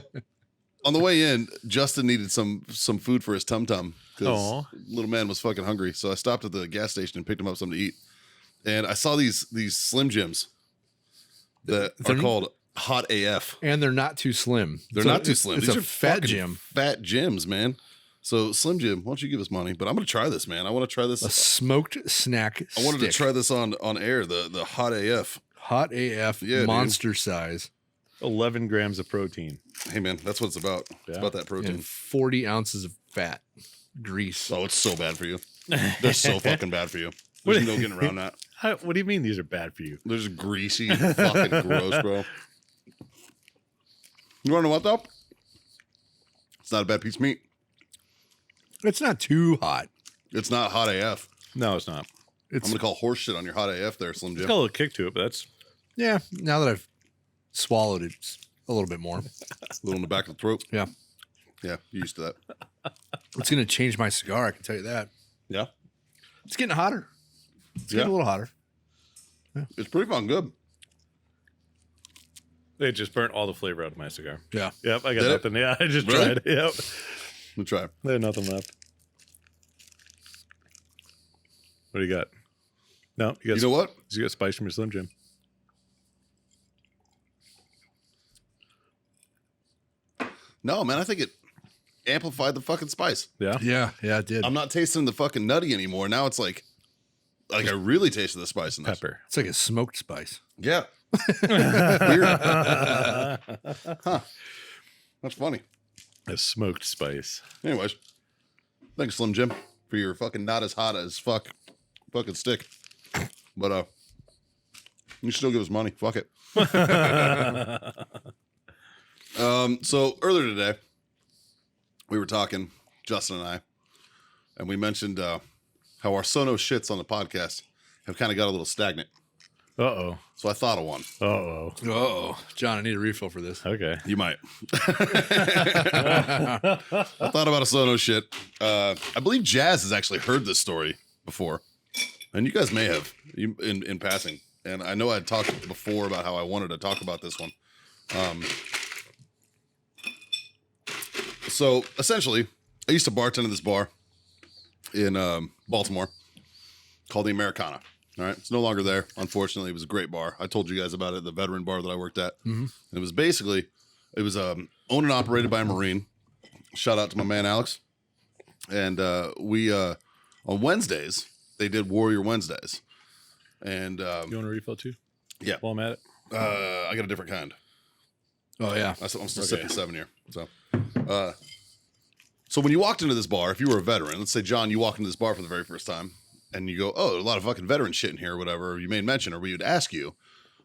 on the way in, Justin needed some food for his tum-tum because Aw. little man was fucking hungry. So I stopped at the gas station and picked him up something to eat. And I saw these Slim Jims that are called Hot AF. And they're not too slim. They're not too slim. It's These a are fat fucking Jim. Fat Jims, man. So Slim Jim, why don't you give us money? But I'm going to try this, man. I want to try this. A smoked snack. I wanted stick. to try this on air, the Hot AF. Hot AF, Yeah, dude. monster size, 11 grams of protein. Hey, man, that's what it's about. It's Yeah. about that protein. and 40 ounces of fat, grease. Oh, it's so bad for you. They're so fucking bad for you. There's no getting around that. What do you mean these are bad for you? They're just greasy, fucking gross, bro. You want to know what, though? It's not a bad piece of meat. It's not too hot. It's not Hot AF. No, it's not. I'm going to call horse shit on your Hot AF there, Slim It's Jim. got a little kick to it, but that's Yeah, now that I've swallowed it a little bit more. A little in the back of the throat. Yeah, Yeah, you used to that. it's gonna change my cigar. I can tell you that. Yeah. It's getting hotter. It's getting Yeah. a little hotter. It's pretty fucking good. it just burnt all the flavor out of my cigar. Yeah. Yep, I got Did it? nothing. Yeah, I just Really? tried. Yep. Let me try. I had nothing left. What do you got? No, You know what? You got spice from your Slim Jim. No, man, I think it amplified the fucking spice. Yeah. Yeah, it did. I'm not tasting the fucking nutty anymore. Now it's like I really tasted the spice in this. Pepper. It's like a smoked spice. Yeah. Weird. Huh. That's funny. A smoked spice. Anyways, thanks, Slim Jim, for your fucking not as hot as fucking stick. But you still give us money. Fuck it. So earlier today, we were talking, Justin and I, and we mentioned how our Sonos shits on the podcast have kind of got a little stagnant. Uh-oh. So I thought of one. Uh-oh. Oh, John, I need a refill for this. Okay. You might. I thought about a Sonos shit. I believe Jas has actually heard this story before, and you guys may have in passing. And I know I had talked before about how I wanted to talk about this one. So essentially, I used to bartend at this bar in Baltimore called the Americana. All right, it's no longer there. Unfortunately, it was a great bar. I told you guys about it, the veteran bar that I worked at. Mhm. And it was basically, owned and operated by a Marine. Shout out to my man Alex. And we on Wednesdays they did Warrior Wednesdays, and You want a refill too? Yeah. While I'm at it. I got a different kind. Oh yeah. I'm still Okay. sipping 7 here. So when you walked into this bar, if you were a veteran, let's say John, you walk into this bar for the very first time, and you go, "Oh, there's a lot of fucking veteran shit in here," or whatever. You made mention, or we would ask you,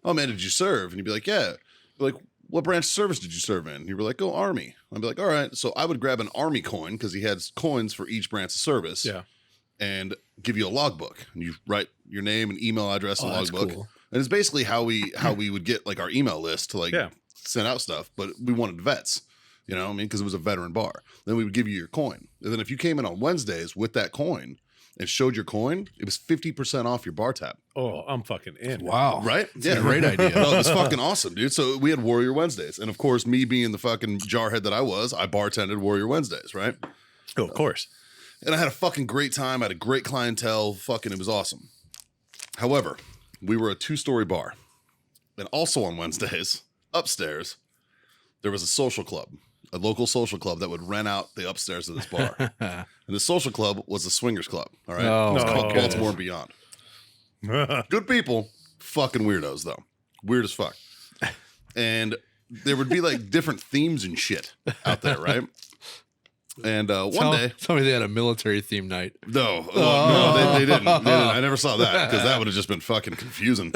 "Oh man, did you serve?" And you'd be like, "Yeah." You're like, "What branch of service did you serve in?" And you were like, "Oh, Army." I'd be like, "All right." So I would grab an Army coin because he had coins for each branch of service. Yeah. And give you a logbook, and you write your name and email address and Oh, that's logbook. cool. And it's basically how we would get like our email list to like Yeah. send out stuff, but we wanted vets, you know what I mean? Because it was a veteran bar. Then we would give you your coin. And then if you came in on Wednesdays with that coin and showed your coin, it was 50% off your bar tab. Oh, I'm fucking in. Wow. Right? That's a great idea. No, it was fucking awesome, dude. So we had Warrior Wednesdays. And of course, me being the fucking jarhead that I was, I bartended Warrior Wednesdays, right? Oh, of course. And I had a fucking great time. I had a great clientele. Fucking, it was awesome. However, we were a 2-story bar. And also on Wednesdays, upstairs, there was a social club, a local social club that would rent out the upstairs of this bar. And the social club was a swingers club. All right. Oh, It's my called goodness. Baltimore and Beyond. Good people, fucking weirdos, though. Weird as fuck. And there would be like different themes and shit out there, right? And one day, tell me they had a military theme night. no, they didn't. They didn't. I never saw that because that would have just been fucking confusing.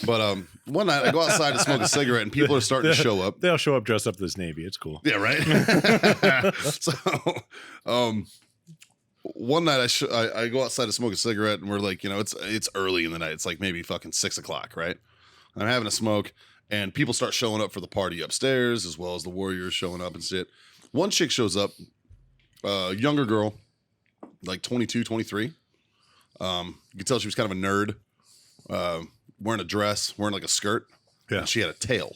But one night I go outside to smoke a cigarette and people are starting to show up. They'll show up dressed up as Navy. It's cool. Yeah, right. So, one night I go outside to smoke a cigarette and we're like, it's early in the night. It's like maybe fucking 6 o'clock, right? And I'm having a smoke and people start showing up for the party upstairs as well as the warriors showing up and shit. One chick shows up, younger girl, like 22, 23. You can tell she was kind of a nerd, wearing a dress, wearing like a skirt. Yeah. And she had a tail.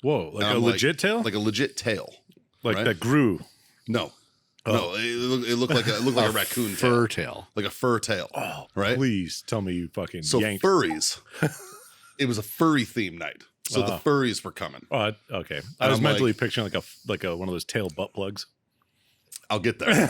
Whoa, like And a I'm legit tail? Like a legit tail. Like right? that grew. No. Oh. No, it looked like a raccoon Fur tail. tail. Like a fur tail. Oh, right? Please tell me you fucking So yanked. furries. It was a furry theme night. So the furries were coming. Oh, okay. I was I'm mentally like- picturing like a one of those tail butt plugs. I'll get there.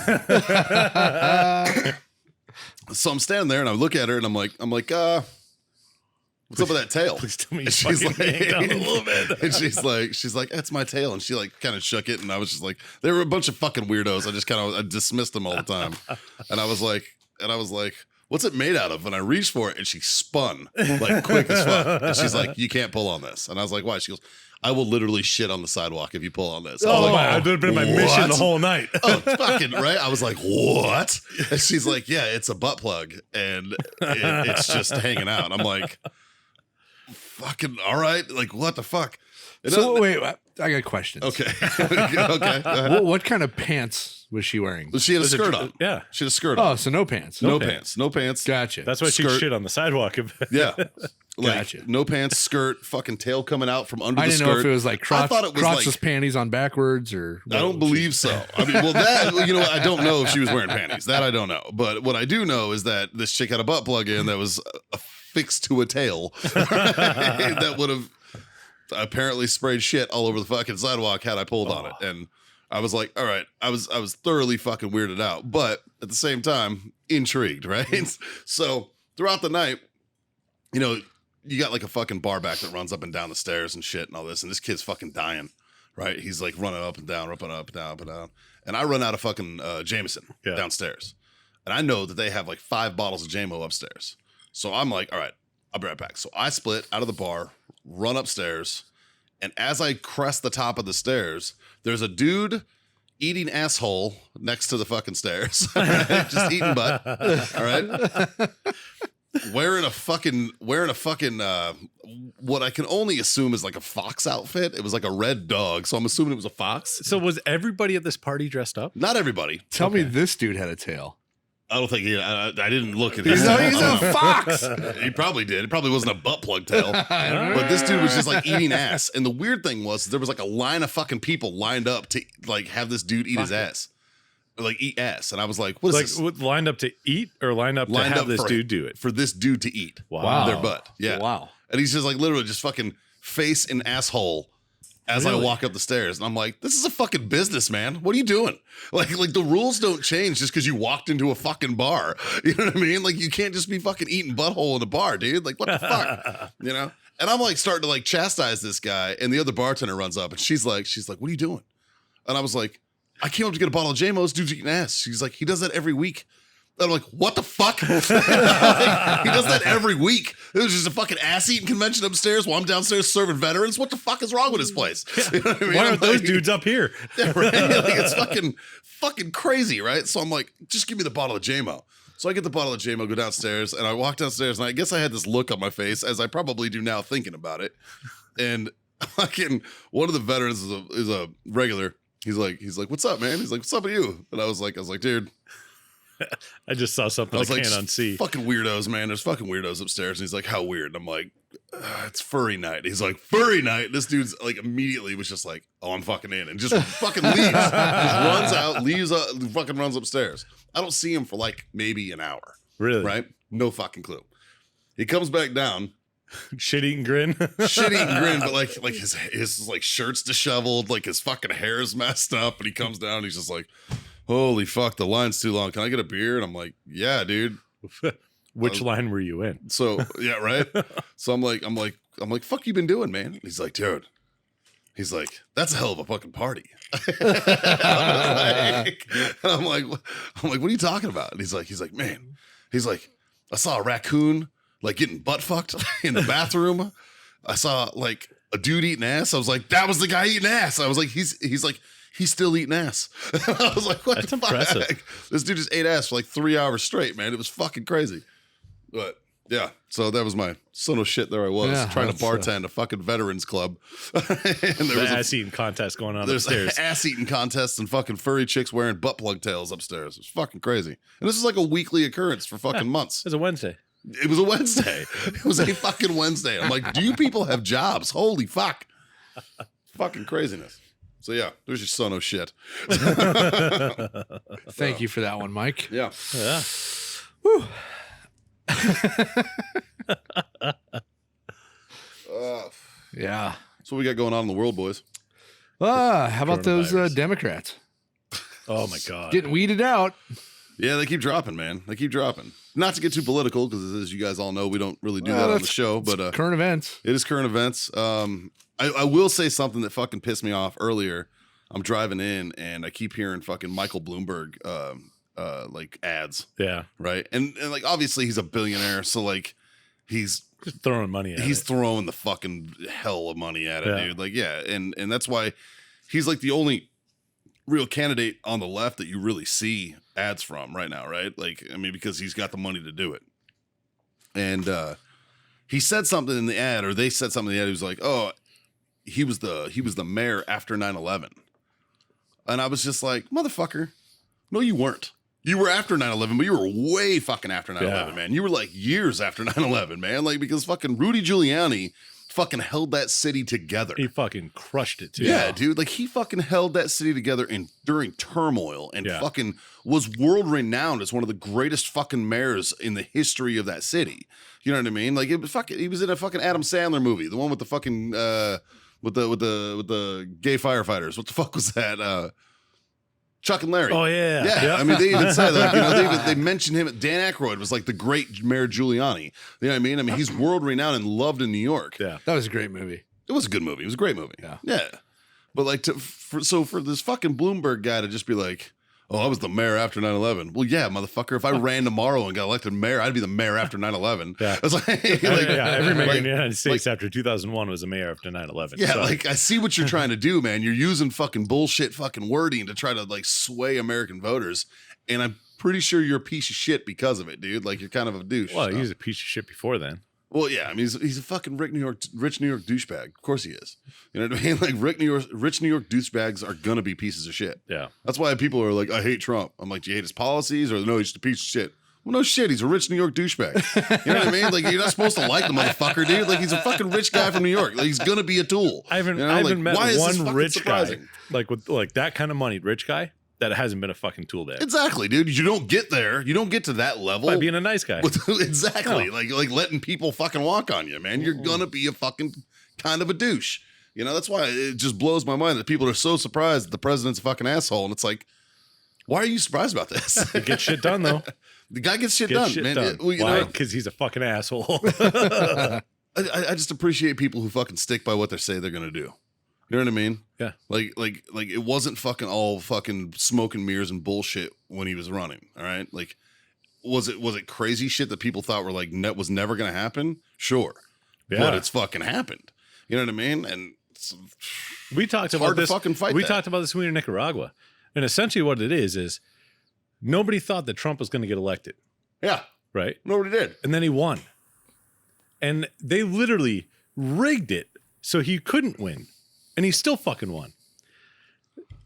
So I'm standing there and I look at her and I'm like, what's up with that tail? Please tell me you And she's fucking yanked on it a little bit. and she's like, that's my tail. And she like kind of shook it. And I was just like, they were a bunch of fucking weirdos. I dismissed them all the time. And I was like, what's it made out of? And I reached for it and she spun like quick as fuck. And she's like, you can't pull on this. And I was like, why? She goes, I will literally shit on the sidewalk if you pull on this. I was Oh, like, that would have been my mission what? the whole night. Oh, fucking right. I was like, what? And she's like, yeah, it's a butt plug and it's just hanging out. I'm like, fucking all right. Like, what the fuck? And So wait, I got questions. okay. Okay. Go ahead. What kind of pants was she wearing? She had a skirt on. Yeah. She had a skirt Oh, on. so no pants. No pants. No pants. Gotcha. That's why she Skirt. shit on the sidewalk. Yeah. Like, Gotcha. no pants, skirt, fucking tail coming out from under I the didn't skirt. know if it was like I thought it was crotchless like, panties on backwards or. I don't believe so. I mean, well, that, I don't know if she was wearing panties. That I don't know. But what I do know is that this chick had a butt plug in that was affixed to a tail that would have apparently sprayed shit all over the fucking sidewalk had I pulled on it. And I was like, all right, I was thoroughly fucking weirded out, but at the same time, intrigued, right? So throughout the night, you got like a fucking bar back that runs up and down the stairs and shit and all this, and this kid's fucking dying, right? He's like running up and down, up and up and down, up and down. And I run out of fucking Jameson downstairs. And I know that they have like 5 bottles of JMO upstairs. So I'm like, all right, I'll be right back. So I split out of the bar, run upstairs, and as I crest the top of the stairs, there's a dude eating asshole next to the fucking stairs. Just eating butt. All right. Wearing a fucking what I can only assume is like a fox outfit. It was like a red dog, so I'm assuming it was a fox. So was everybody at this party dressed up? Not everybody. Tell me this dude had a tail. I don't think I didn't look at He's his. a fox. He probably did. It probably wasn't a butt plug tail. But this dude was just like eating ass. And the weird thing was there was like a line of fucking people lined up to like have this dude eat his ass. Or like eat ass. And I was like, what is this? Like lined up to eat or lined up to have this dude do it? For this dude to eat. Wow. Their butt. Yeah. Wow. And he's just like literally just fucking face and asshole as I walk up the stairs. And I'm like, this is a fucking business, man. What are you doing? Like the rules don't change just because you walked into a fucking bar. You know what I mean? Like you can't just be fucking eating butthole in a bar, dude. Like what the fuck? And I'm like starting to like chastise this guy. And the other bartender runs up and she's like, what are you doing? And I was like, I came up to get a bottle of JMO's, dude's eating ass. She's like, he does that every week. And I'm like, what the fuck? Like, he does that every week. It was just a fucking ass-eating convention upstairs while I'm downstairs serving veterans. What the fuck is wrong with this place? You know what I mean? Why I'm aren't those like- dudes up here? Yeah, right? Like, it's fucking crazy, right? So I'm like, just give me the bottle of JMO. So I get the bottle of JMO, go downstairs, and I walk downstairs, and I guess I had this look on my face, as I probably do now thinking about it. And fucking one of the veterans is a regular. He's like, what's up, man? He's like, what's up with you? And I was like, dude, I just saw something I, was like, can't unsee. fucking weirdos, man. There's fucking weirdos upstairs. And he's like, how weird? And I'm like, it's furry night. He's like, furry night. This dude's like immediately was just like, oh, I'm fucking in. And just fucking leaves. Just runs out, leaves, fucking runs upstairs. I don't see him for like maybe an hour. Really? Right? No fucking clue. He comes back down. Shit eating grin. Shit eating grin, but like his like shirt's disheveled, like his fucking hair's messed up, and he comes down and he's just like, holy fuck, the line's too long. Can I get a beer? And I'm like, yeah, dude. Which line were you in? So yeah, right. So I'm like, fuck you been doing, man? And he's like, dude, He's like, that's a hell of a fucking party. I'm like, what are you talking about? And he's like, man, I saw a raccoon like getting butt fucked in the bathroom. I saw like a dude eating ass. I was like, that was the guy eating ass. I was like, he's still eating ass. I was like, what That's the fuck? impressive. This dude just ate ass for like 3 hours straight, man. It was fucking crazy. But yeah, so that was my son of shit. There I was trying to bartend a fucking veterans club. And there was ass eating contest going on there's upstairs. ass eating contests and fucking furry chicks wearing butt plug tails upstairs. It was fucking crazy. And this is like a weekly occurrence for fucking months. It's a Wednesday. It was a Wednesday. It was a fucking Wednesday. I'm like, do you people have jobs? Holy fuck. Fucking craziness. So yeah, there's your son of shit. Thank you for that one, Mike. Yeah. Yeah. Whew. Yeah. So what we got going on in the world, boys? How about those Coronavirus. Democrats Oh my God. getting weeded out? Yeah, they keep dropping, man. They keep dropping. Not to get too political, because as you guys all know, we don't really do that on the show. But Current events. it is current events. I will say something that fucking pissed me off earlier. I'm driving in and I keep hearing fucking Michael Bloomberg like ads, Yeah. right? And like obviously he's a billionaire, so like he's Just throwing money at he's it. throwing the fucking hell of money at it, Yeah. dude. Like yeah, and that's why he's like the only real candidate on the left that you really see ads from right now, right? Like I mean, because he's got the money to do it. And he said something in the ad, or they said something in the ad. He was like, "Oh, he was the mayor after 9/11," and I was just like, "Motherfucker, no, you weren't. You were after 9/11, but you were way fucking after 9/11, Yeah. man. You were like years after 9/11, man. Like because fucking Rudy Giuliani fucking held that city together. He fucking crushed it too. Yeah, dude. Like he fucking held that city together during turmoil and Yeah. fucking was world renowned as one of the greatest fucking mayors in the history of that city. You know what I mean? Like it was fucking. He was in a fucking Adam Sandler movie, the one with the fucking with the gay firefighters. What the fuck was that? Chuck and Larry. Oh yeah. Yeah, I mean, they even said like they mentioned him. Dan Aykroyd was like the great Mayor Giuliani. You know what I mean? I mean, he's world renowned and loved in New York. Yeah. That was a great movie. It was a good movie. It was a great movie. Yeah. But like, for this fucking Bloomberg guy to just be like, "Oh, I was the mayor after 9/11." Well, yeah, motherfucker. If I ran tomorrow and got elected mayor, I'd be the mayor after 9/11. Yeah. It's like, Every mayor like- in the United States after 2001 was a mayor after 9/11. Yeah, So, like I see what you're trying to do, man. You're using fucking bullshit fucking wording to try to like sway American voters, and I'm pretty sure you're a piece of shit because of it, dude. Like you're kind of a douche. well, he was a piece of shit before then. Well, yeah, I mean he's a fucking rich New York douchebag. Of course he is. You know what I mean? Like rich New York douchebags are gonna be pieces of shit. Yeah. That's why people are like, I hate Trump. I'm like, do you hate his policies or no? He's just a piece of shit. Well, no shit. He's a rich New York douchebag. You know what I mean? Like you're not supposed to like the motherfucker, dude. Like he's a fucking rich guy from New York. Like he's gonna be a tool. I haven't, You know, I like, haven't met why is this one fucking rich surprising? guy like with like that kind of money, rich guy that hasn't been a fucking tool bag Exactly, dude. You don't get there. You don't get to that level by being a nice guy. exactly. No. Like letting people fucking walk on you, man. You're gonna be a fucking kind of a douche. You know, that's why it just blows my mind that people are so surprised that the president's a fucking asshole. And it's like, why are you surprised about this? He gets shit done though. The guy gets shit Gets done, shit man. done. Well, you Why? know, Because he's a fucking asshole. I just appreciate people who fucking stick by what they say they're gonna do. You know what I mean? Yeah. Like it wasn't fucking all fucking smoke and mirrors and bullshit when he was running. All right. Like, was it crazy shit that people thought were like was never gonna happen? Sure. Yeah. But it's fucking happened. You know what I mean? And We talked about hard to this. fucking fight we that. talked about this when we were in Nicaragua, and essentially what it is nobody thought that Trump was going to get elected, yeah, right? nobody did. And then he won, and they literally rigged it so he couldn't win, and he still fucking won.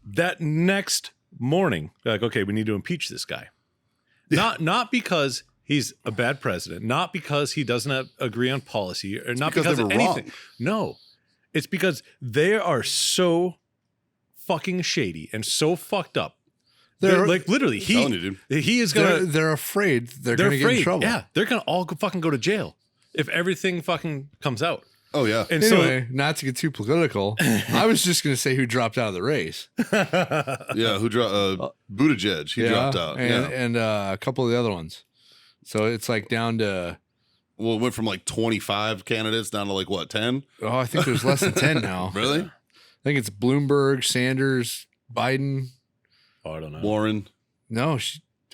That next morning, they're like, okay, we need to impeach this guy, not because he's a bad president, not because he doesn't agree on policy, or not because because they of were anything. wrong. No, it's because they are so fucking shady and so fucked up. They're like literally telling you, dude. he is gonna They're afraid they're they're going to get in afraid. trouble. Yeah, they're gonna all fucking go to jail if everything fucking comes out. Oh yeah. And Anyway, not to get too political, I was just going to say who dropped out of the race. Yeah. Who dropped? Buttigieg. He dropped out. And a couple of the other ones. So it's like down to, Well, it went from like 25 candidates down to like what 10? I think there's less than 10 now. Really? think it's Bloomberg, Sanders, Biden. Oh, I don't know. Warren. No, I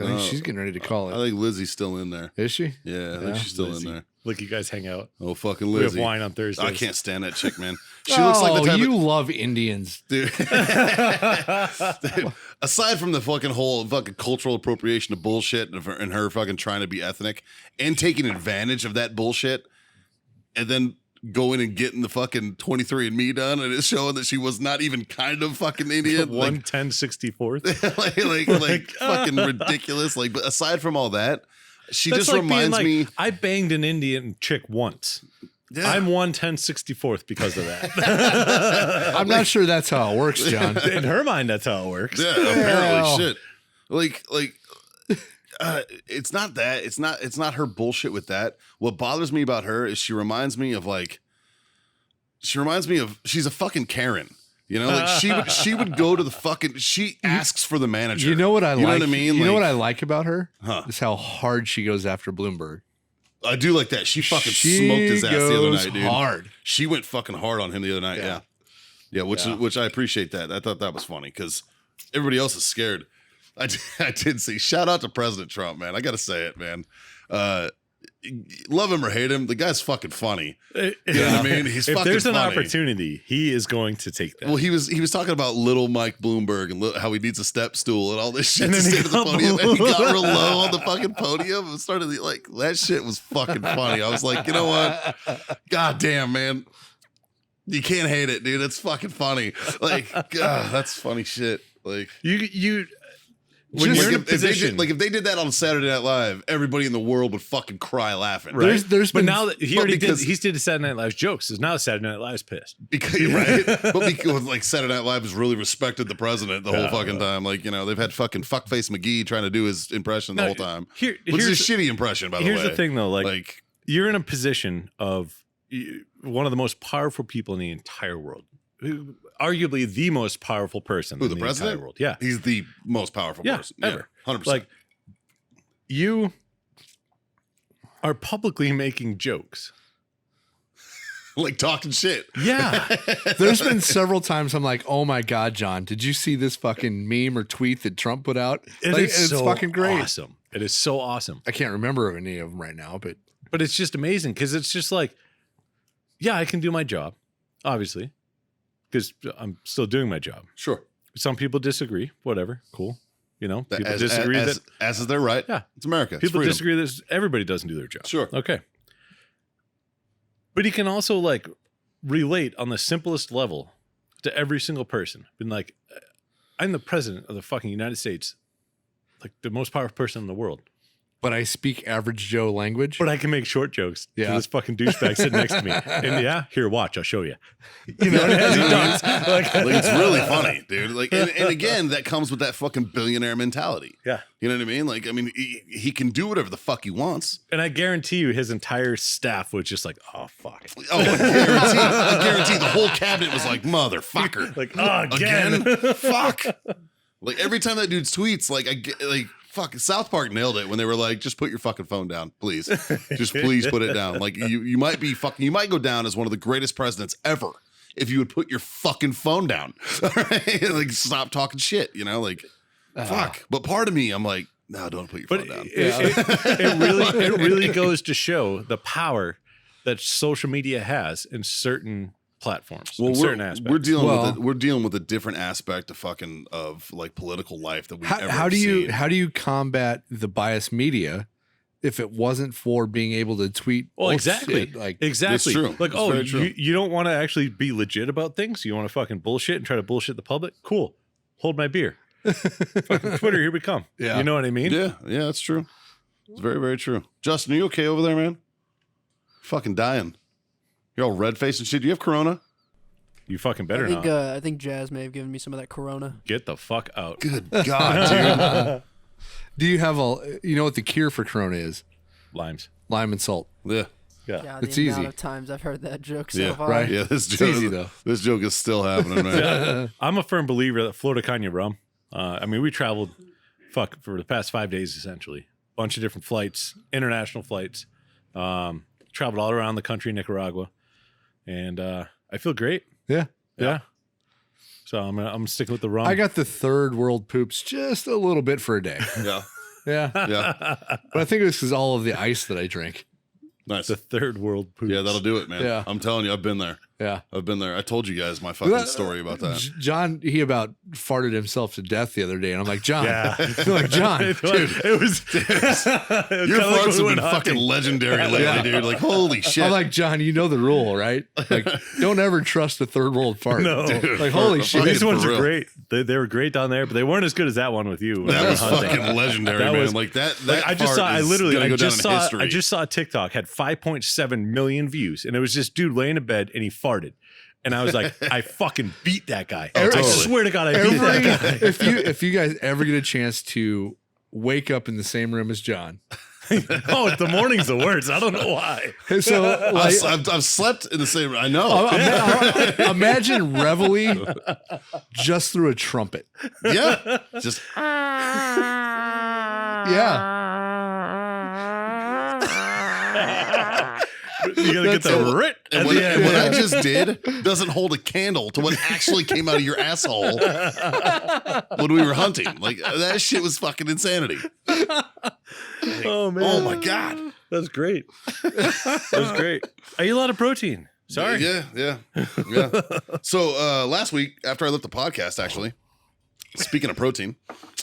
think she's getting ready to call I it. think Lizzie's still in there. Is she? Yeah, I think she's still in there. Look, you guys hang out. Oh, fucking We have Lizzie. wine on Thursdays. I can't stand that chick, man. She looks like the type you of love Indians. dude. Dude, aside from the fucking whole fucking cultural appropriation of bullshit and her fucking trying to be ethnic and taking advantage of that bullshit, and then going and getting the fucking 23andMe done, and it's showing that she was not even kind of fucking Indian. 1/10/64th. like fucking ridiculous. Like, but aside from all that, she That's just like reminds being me. I banged an Indian chick once. Yeah. I'm 1/10/64th because of that. I'm not sure that's how it works, John. In her mind, that's how it works. Yeah, apparently shit. Like it's not that. It's not her bullshit with that. What bothers me about her is she reminds me of she's a fucking Karen. You know, like she would go to the fucking she asks for the manager. You know what I like? You know what I mean? You know Like, what I like about her? Huh. Is how hard she goes after Bloomberg. I do like that. She fucking She smoked his ass the other goes night, dude. hard. She went fucking hard on him the other night. Yeah. Which I appreciate that. I thought that was funny because everybody else is scared. I did see. Shout out to President Trump, man. I got to say it, man. Love him or hate him, the guy's fucking funny. You know what I mean? He's If fucking there's an funny. opportunity, he is going to take that. Well, he was talking about little Mike Bloomberg and how he needs a step stool and all this shit And to then he stand at the got podium. And he got below. real low on the fucking podium and started like that shit was fucking funny. I was like, you know what? God damn, man. You can't hate it, dude. It's fucking funny. Like, God, that's funny shit. Like you when like you're in a if they position, did, like if they did that on Saturday Night Live, everybody in the world would fucking cry laughing. right? There's but been- now that he but already because- did Saturday Night Live's jokes. So now Saturday Night Live's pissed. Because, right? But because like Saturday Night Live has really respected the president the whole fucking time. Like, you know, they've had fucking Fuckface McGee trying to do his impression the No, whole time. Here, Which is a here's shitty impression, by the way. here's the thing though, like Like, you're in a position of one of the most powerful people in the entire world. Arguably the most powerful person who, in the the president? entire world. Yeah. He's the most powerful Yeah, person. ever. 100%. Like you are publicly making jokes. Like talking shit. Yeah. There's been several times I'm like, oh my God, John, did you see this fucking meme or tweet that Trump put out? It's so fucking great. awesome. It is so awesome. I can't remember any of them right now, but But it's just amazing because it's just like, yeah, I can do my job, obviously, because I'm still doing my job. Sure. Some people disagree, whatever, cool. You know, people As disagree that as is their right. Yeah. It's America. It's people freedom. disagree that everybody doesn't do their job. Sure. Okay. But he can also like relate on the simplest level to every single person. Been like, I'm the president of the fucking United States, like the most powerful person in the world. but I speak average Joe language. But I can make short jokes to Yeah. this fucking douchebag sitting next to me. And yeah, here, watch, I'll show you. You know, as he does. Like, Like, it's really funny, dude. Like, and again, that comes with that fucking billionaire mentality. yeah. You know what I mean? Like, I mean, he can do whatever the fuck he wants. And I guarantee you his entire staff was just like, oh, fuck. Oh, I guarantee the whole cabinet was like, motherfucker. Like, oh, again. Fuck. Like, every time that dude tweets, like, I get, like, fuck, South Park nailed it when they were like, just put your fucking phone down, please. Just please put it down. Like, you might be fucking, you might go down as one of the greatest presidents ever if you would put your fucking phone down. All right? Like, stop talking shit, you know? Like, fuck. But part of me, I'm like, no, don't put your But phone down. it really goes to show the power that social media has in certain platforms, in certain aspects. we're dealing with a different aspect of like political life that we've ever How do seen. you combat the biased media if it wasn't for being able to tweet? Well, bullshit? exactly. Like Exactly. It's true. Like, It's oh, very true. you don't want to actually be legit about things? You want to fucking bullshit and try to bullshit the public? Cool. Hold my beer. Fucking Twitter, here we come. Yeah. You know what I mean? Yeah, that's true. It's very, very true. Justin, are you okay over there, man? Fucking dying. You're all red faced and shit. Do you have corona? You fucking better not. I think Jazz may have given me some of that Corona. Get the fuck out. Good God, do you have you know what the cure for Corona is? Limes. Lime and salt. dude. Yeah. Yeah, It's the easy. amount of times I've heard that joke so Yeah, far. right. Yeah, this It's joke, easy, though. This joke is still happening, man. I'm a firm believer that Florida Canya rum. I mean, we traveled, for the past 5 days essentially. Bunch of different flights, international flights. Traveled all around the country, Nicaragua, and I feel great. Yeah. Yeah. So I'm sticking with the rum. I got the third world poops just a little bit for a day. Yeah. Yeah. Yeah. But I think it was because all of the ice that I drank. Nice. the third world poops. Yeah, that'll do it, man. Yeah. I'm telling you, I've been there. Yeah. I've been there. I told you guys my fucking story about that. John, he about farted himself to death the other day. And I'm like, John. Yeah. I'm like, John. It was Your kinda like farts when we have been went fucking hunting. legendary lately, dude. Like, holy shit. I'm like, John, you know the rule, right? Like, don't ever trust a third world fart. No. Dude, Like, holy for- shit. fucking These ones for are real. great. They were great down there, but they weren't as good as that one with you. when That we was were hunting. fucking legendary, That man. was- Like that I just fart saw. I is literally. gonna I go just down in saw. history. I just saw a TikTok had 5.7 million views, and it was just dude laying in bed and he farted, and I was like, I fucking beat that guy. I totally. swear to God, I beat that guy. if you guys ever get a chance to wake up in the same room as John. Oh, the morning's the worst. I don't know why. So like, I've slept in the same. I know. imagine Reveille just through a trumpet. Yeah. Just Yeah. You gotta get the rit and at what, the end. what I just did doesn't hold a candle to what actually came out of your asshole when we were hunting. Like that shit was fucking insanity. Oh man. Oh my god. That's great. That was great. I eat a lot of protein. Sorry. Yeah. So last week, after I left the podcast, actually, speaking of protein,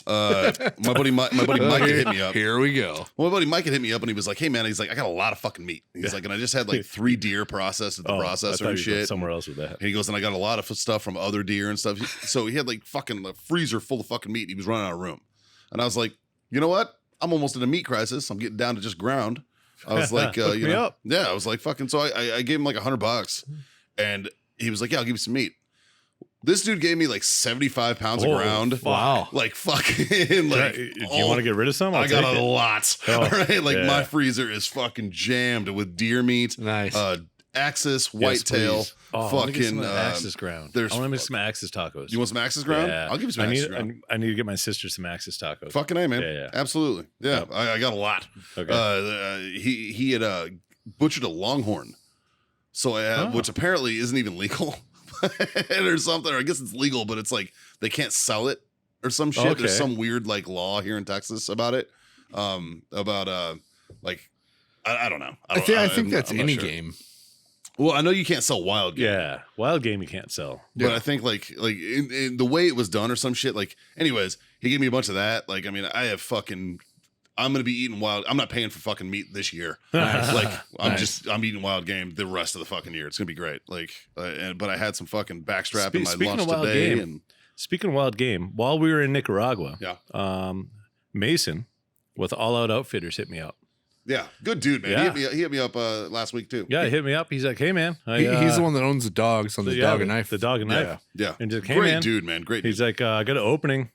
my buddy Mike had hit me up. Here we go. Well, my buddy Mike had hit me up and he was like, "Hey man," he's like, "I got a lot of fucking meat." He's like, "And I just had like 3 deer processed at the I processor thought and you were shit." somewhere else with that. And he goes, "And I got a lot of stuff from other deer and stuff." So he had like fucking a freezer full of fucking meat. He was running out of room, and I was like, "You know what? I'm almost in a meat crisis. I'm getting down to just ground." I was like, Hook you me know, up. yeah, I was like, fucking. So I gave him like $100, and he was like, "Yeah, I'll give you some meat." This dude gave me like 75 pounds of Oh, ground. fuck. Wow. Like fucking like. Do you want to get rid of some? I got take a it. lot. Oh, all right, like yeah. my freezer is fucking jammed with deer meat, Nice. Axis, Yes, whitetail, please. Oh, I wanna get some fucking. Axis ground. there's- I want to make some Axis tacos. You want some Axis ground? Yeah. I'll give you some I Axis need, ground. I need to get my sister some Axis tacos. Fucking A, man. Yeah. Absolutely. Yeah, Yep. I got a lot. Okay. He had butchered a longhorn, so which apparently isn't even legal or something. Or I guess it's legal, but it's like they can't sell it or some shit. Okay. There's some weird like law here in Texas about it. Like I don't know. I think I'm that's not any sure. game. Well, I know you can't sell wild game. Yeah. Wild game you can't sell. But Yeah. I think like in the way it was done or some shit. Like, anyways, he gave me a bunch of that. Like, I mean, I'm gonna be eating wild. I'm not paying for fucking meat this year. Like, I'm eating wild game the rest of the fucking year. It's gonna be great. Like, but I had some fucking backstrap in my Speaking lunch of wild today. game, And Speaking of wild game, while we were in Nicaragua, yeah, Mason with All Out Outfitters hit me up. yeah, good dude, man. Yeah. He hit me up last week too. Yeah, he hit me up. He's like, "Hey, man, He's the one that owns the dogs on the dog and knife. The dog and Yeah. knife. Yeah, And just, hey, great man. dude, man. Great. Dude. He's like, I got an opening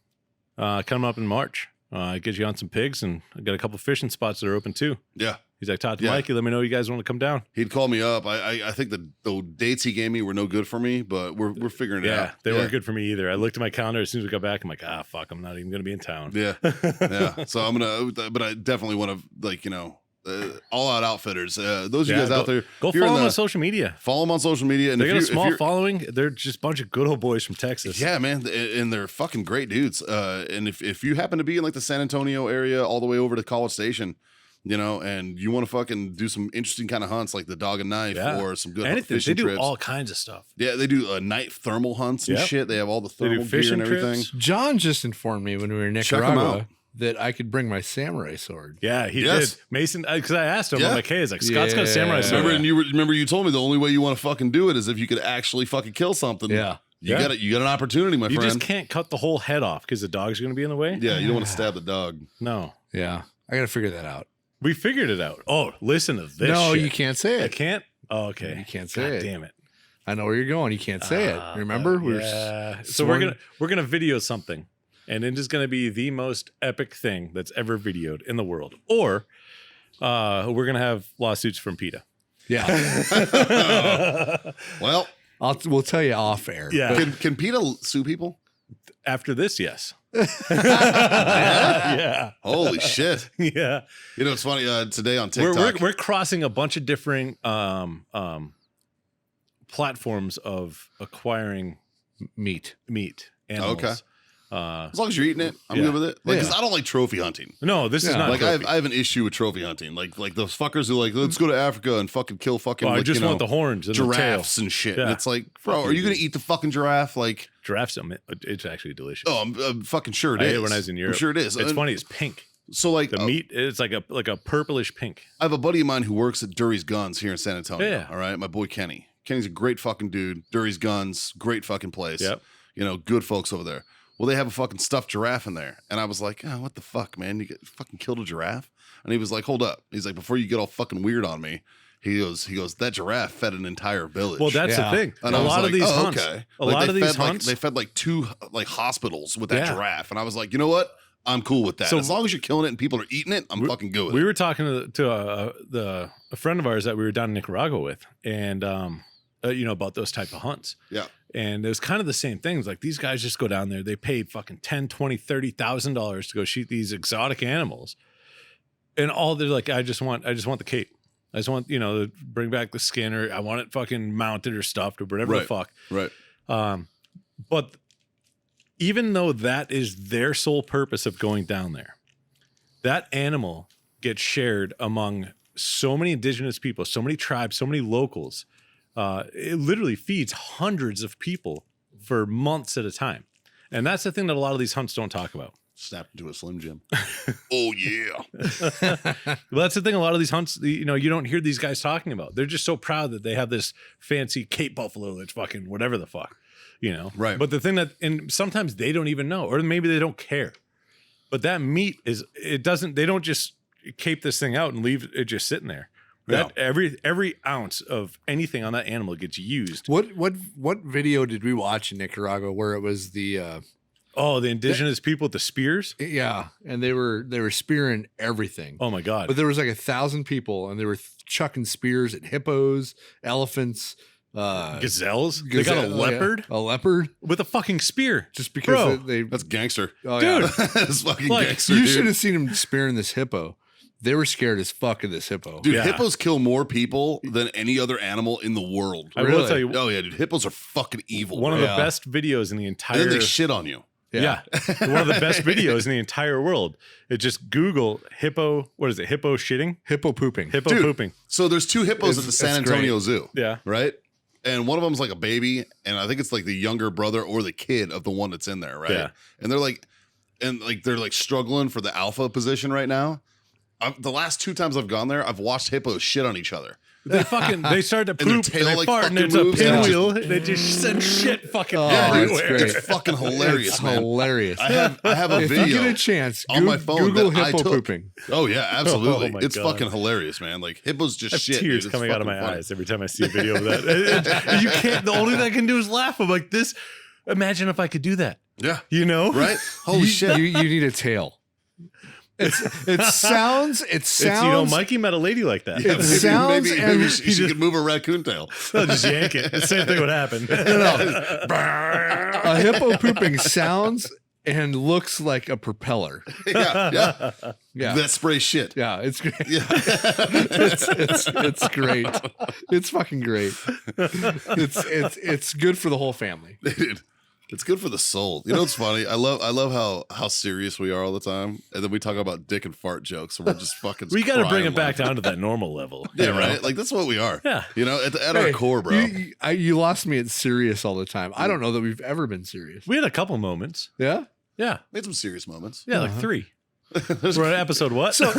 coming up in March. Get you on some pigs, and I got a couple fishing spots that are open too. Yeah. He's like, talk to Yeah. Mikey. Let me know you guys want to come down. He'd call me up. I think the dates he gave me were no good for me, but we're figuring it out. Yeah, they weren't good for me either. I looked at my calendar as soon as we got back. I'm like, fuck, I'm not even gonna be in town. Yeah, yeah. So I'm gonna, but I definitely want to, like, All Out Outfitters. Those of you guys out there, Go if you're follow in them on the- social media. Follow them on social media. And They if got a you're- if small you're- following. They're just a bunch of good old boys from Texas. Yeah, man, and they're fucking great dudes. And if you happen to be in like the San Antonio area, all the way over to College Station, and you want to fucking do some interesting kind of hunts like the dog and knife Yeah. or some good Anything. They fishing do trips. all kinds of stuff. Yeah, they do night thermal hunts and Yep. shit. They have all the They do thermal gear fishing and everything. trips. John just informed me when we were in Check 'em Nicaragua out. that I could bring my samurai sword. Yeah, he Yes. did. Mason, because I asked him, Yeah. I'm like, hey, he's like, Scott's got a samurai Yeah. sword. Remember, and you told me the only way you want to fucking do it is if you could actually fucking kill something. Yeah. You Yeah. got it. You got an opportunity, my You friend. just can't cut the whole head off because the dog's going to be in the way. Yeah, you don't want to stab the dog. No. Yeah. I got to figure that out. We figured it out. Oh, listen to this. No, shit. you can't say I it. can't? Oh, okay. You can't say God it. damn it. I know where you're going. You can't say it. Remember? We were Yeah. So sworn- we're gonna video something, and it is gonna be the most epic thing that's ever videoed in the world. Or we're gonna have lawsuits from PETA. Yeah. Well, We'll tell you off air. Yeah. can PETA sue people? After this, yes. Yeah. Holy shit! Yeah. It's funny. Today on TikTok, We're crossing a bunch of different platforms of acquiring meat. animals. Okay. As long as you're eating it, I'm good with it. Like, 'cause I don't like trophy hunting. No, this is not Like trophy. I have an issue with trophy hunting. Like those fuckers who like, let's go to Africa and fucking kill fucking. I like, just want the horns and giraffes the tail. and shit. Yeah. And it's like, bro, are you gonna eat the fucking giraffe? Like, Giraffes, it's actually delicious. oh, I'm fucking sure it I ate is. it when I was in Europe. I'm sure it is. It's funny. It's pink. So like The meat, it's like a purplish pink. I have a buddy of mine who works at Dury's Guns here in San Antonio. Yeah. All right, my boy Kenny. Kenny's a great fucking dude. Dury's Guns, great fucking place. Yep. You know, good folks over there. Well, they have a fucking stuffed giraffe in there. And I was like, oh, what the fuck, man? You fucking killed a giraffe? And he was like, hold up. He's like, before you get all fucking weird on me, he goes, that giraffe fed an entire village. Well, that's the thing. And a I was lot of like, these oh, hunts, okay. a Like, lot of they these fed, hunts, they fed like 2 like hospitals with that Yeah. giraffe. And I was like, you know what? I'm cool with that. So- as long as you're killing it and people are eating it, I'm fucking good with we it. were talking to a friend of ours that we were down in Nicaragua with, and about those type of hunts. Yeah. And it was kind of the same things. Like these guys just go down there, they pay fucking $10,000, $20,000, $30,000 to go shoot these exotic animals, and all they're like, I just want the cape. I just want to bring back the skin, or I want it fucking mounted or stuffed or whatever the fuck. Right. But even though that is their sole purpose of going down there, that animal gets shared among so many indigenous people, so many tribes, so many locals. It literally feeds hundreds of people for months at a time. And that's the thing that a lot of these hunts don't talk about. Snapped into a Slim Jim. Oh, yeah. Well, that's the thing. A lot of these hunts, you don't hear these guys talking about. They're just so proud that they have this fancy Cape buffalo that's fucking whatever the fuck, Right. But the thing and sometimes they don't even know, or maybe they don't care. But that meat they don't just cape this thing out and leave it just sitting there. That every ounce of anything on that animal gets used. What video did we watch in Nicaragua where it was the the indigenous people with the spears? yeah, and they were spearing everything. Oh my God. But there was like 1,000 people, and they were chucking spears at hippos, elephants, Gazelles? They got a leopard a leopard, with a fucking spear. just because Bro, they That's gangster. oh, dude. yeah. That's fucking Like, gangster, You dude. should have seen them spearing this hippo. They were scared as fuck of this hippo. Dude, Yeah. hippos kill more people than any other animal in the world. I will Really? tell you, Oh, yeah, dude. Hippos are fucking evil. one of bro. the best videos in the And entire then they shit on you. Yeah. One of the best videos in the entire world. It just Google hippo, what is it? Hippo shitting? Hippo pooping. Hippo Dude. pooping. So there's 2 hippos at the San it's great. Antonio Zoo. Yeah. Right? And one of them's like a baby, and I think it's like the younger brother or the kid of the one that's in there, right? Yeah. And they're like struggling for the alpha position right now. The last 2 times I've gone there, I've watched hippos shit on each other. They start to And their poop tail, and they like, fart and fucking it's a moves, and it pinwheel. They just send shit fucking Oh, that's everywhere. great. It's fucking hilarious, It's man. hilarious. I have a if video you get a chance, on my phone Google that I hippo took. pooping. Oh yeah, absolutely. Oh, my it's God. fucking hilarious, man. Like hippos just I have shit. tears dude. It's coming out of my fucking funny. eyes every time I see a video of that. You can't. The only thing I can do is laugh. I'm like, this. Imagine if I could do that. Yeah. Right? Holy shit. You need a tail. It sounds. It's Mikey met a lady like that. It sounds maybe and she could move a raccoon tail. They'll just yank it. The same thing would happen. a hippo pooping sounds and looks like a propeller. Yeah. Yeah, That sprays shit. yeah, it's great. Yeah. It's great. It's fucking great. It's good for the whole family. Dude. It's good for the soul. You know what's funny? I love how serious we are all the time, and then we talk about dick and fart jokes, and we're just fucking. We got to bring crying it back laughing. down to that normal level. Yeah, you know? right. Like that's what we are. Yeah. You know, at our Hey, core, bro. You lost me at serious all the time. I don't know that we've ever been serious. We had a couple moments. Yeah. Yeah. We had some serious moments. Yeah, like 3. We're on episode what? So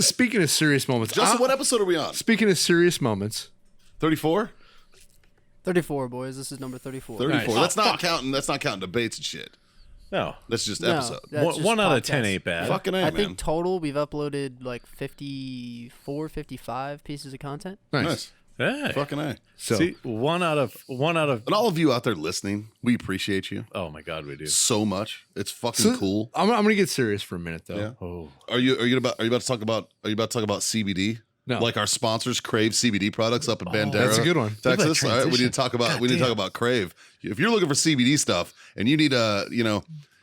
speaking of serious moments, Justin, what episode are we on? speaking of serious moments, 34? 34, boys. This is number 34. 34. Nice. That's not counting debates and shit. no. That's just No, episode. that's just 1 out of 10 podcast. ain't bad. Fucking A, I man. think total we've uploaded like 54, 55 pieces of content. nice. Hey. Fucking A. So See, one out of. And all of you out there listening, we appreciate you Oh my God, we do. so much. It's fucking cool. I'm gonna get serious for a minute though. Yeah. Oh, Are you about to talk about CBD? No. Like our sponsors, Krave CBD products up in Bandera. that's a good one. Texas. Look All at that right, we need to transition. talk about Krave. If you're looking for CBD stuff and you need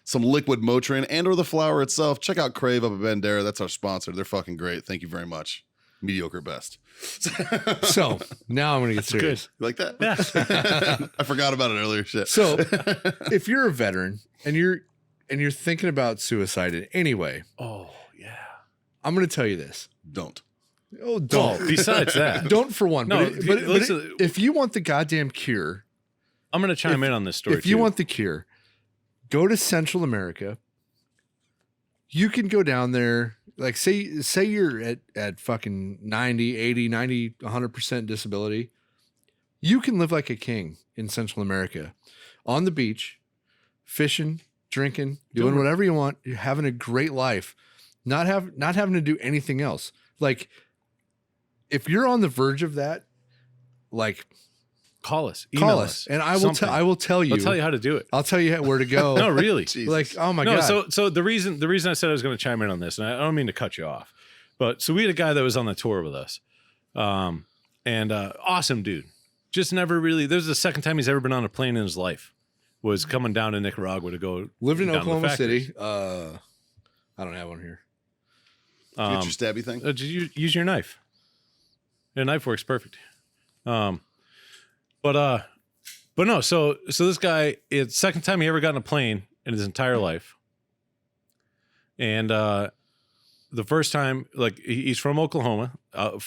some liquid Motrin and or the flower itself, check out Krave up at Bandera. That's our sponsor. They're fucking great. Thank you very much. mediocre best. So now I'm going to get serious. You like that? Yeah. I forgot about it earlier. Shit. So if you're a veteran and you're thinking about suicide in any way, Oh, yeah. I'm going to tell you this. Don't. Oh, don't. Besides that, Don't for one. No, but listen- if you want the goddamn cure, I'm going to chime in on this story. if you too. want the cure, go to Central America. You can go down there, like say you're at fucking 90, 80, 90, 100% disability. You can live like a king in Central America on the beach, fishing, drinking, doing whatever you want. You're having a great life. Not having to do anything else. Like if you're on the verge of that, like call us, email call us, and I will tell you. I'll tell you how to do it. I'll tell you where to go. No, really. Jesus. Like, oh my No, God. so the reason I said I was going to chime in on this, and I don't mean to cut you off, but so we had a guy that was on the tour with us, and awesome dude. Just never really. This is the second time he's ever been on a plane in his life. Was coming down to Nicaragua to go. Lived in down to the Oklahoma factories. City. I don't have one here. Get your stabby thing. Just use your knife. Your knife works perfect. But no. So this guy, it's second time he ever got in a plane in his entire life, and the first time, like he's from Oklahoma.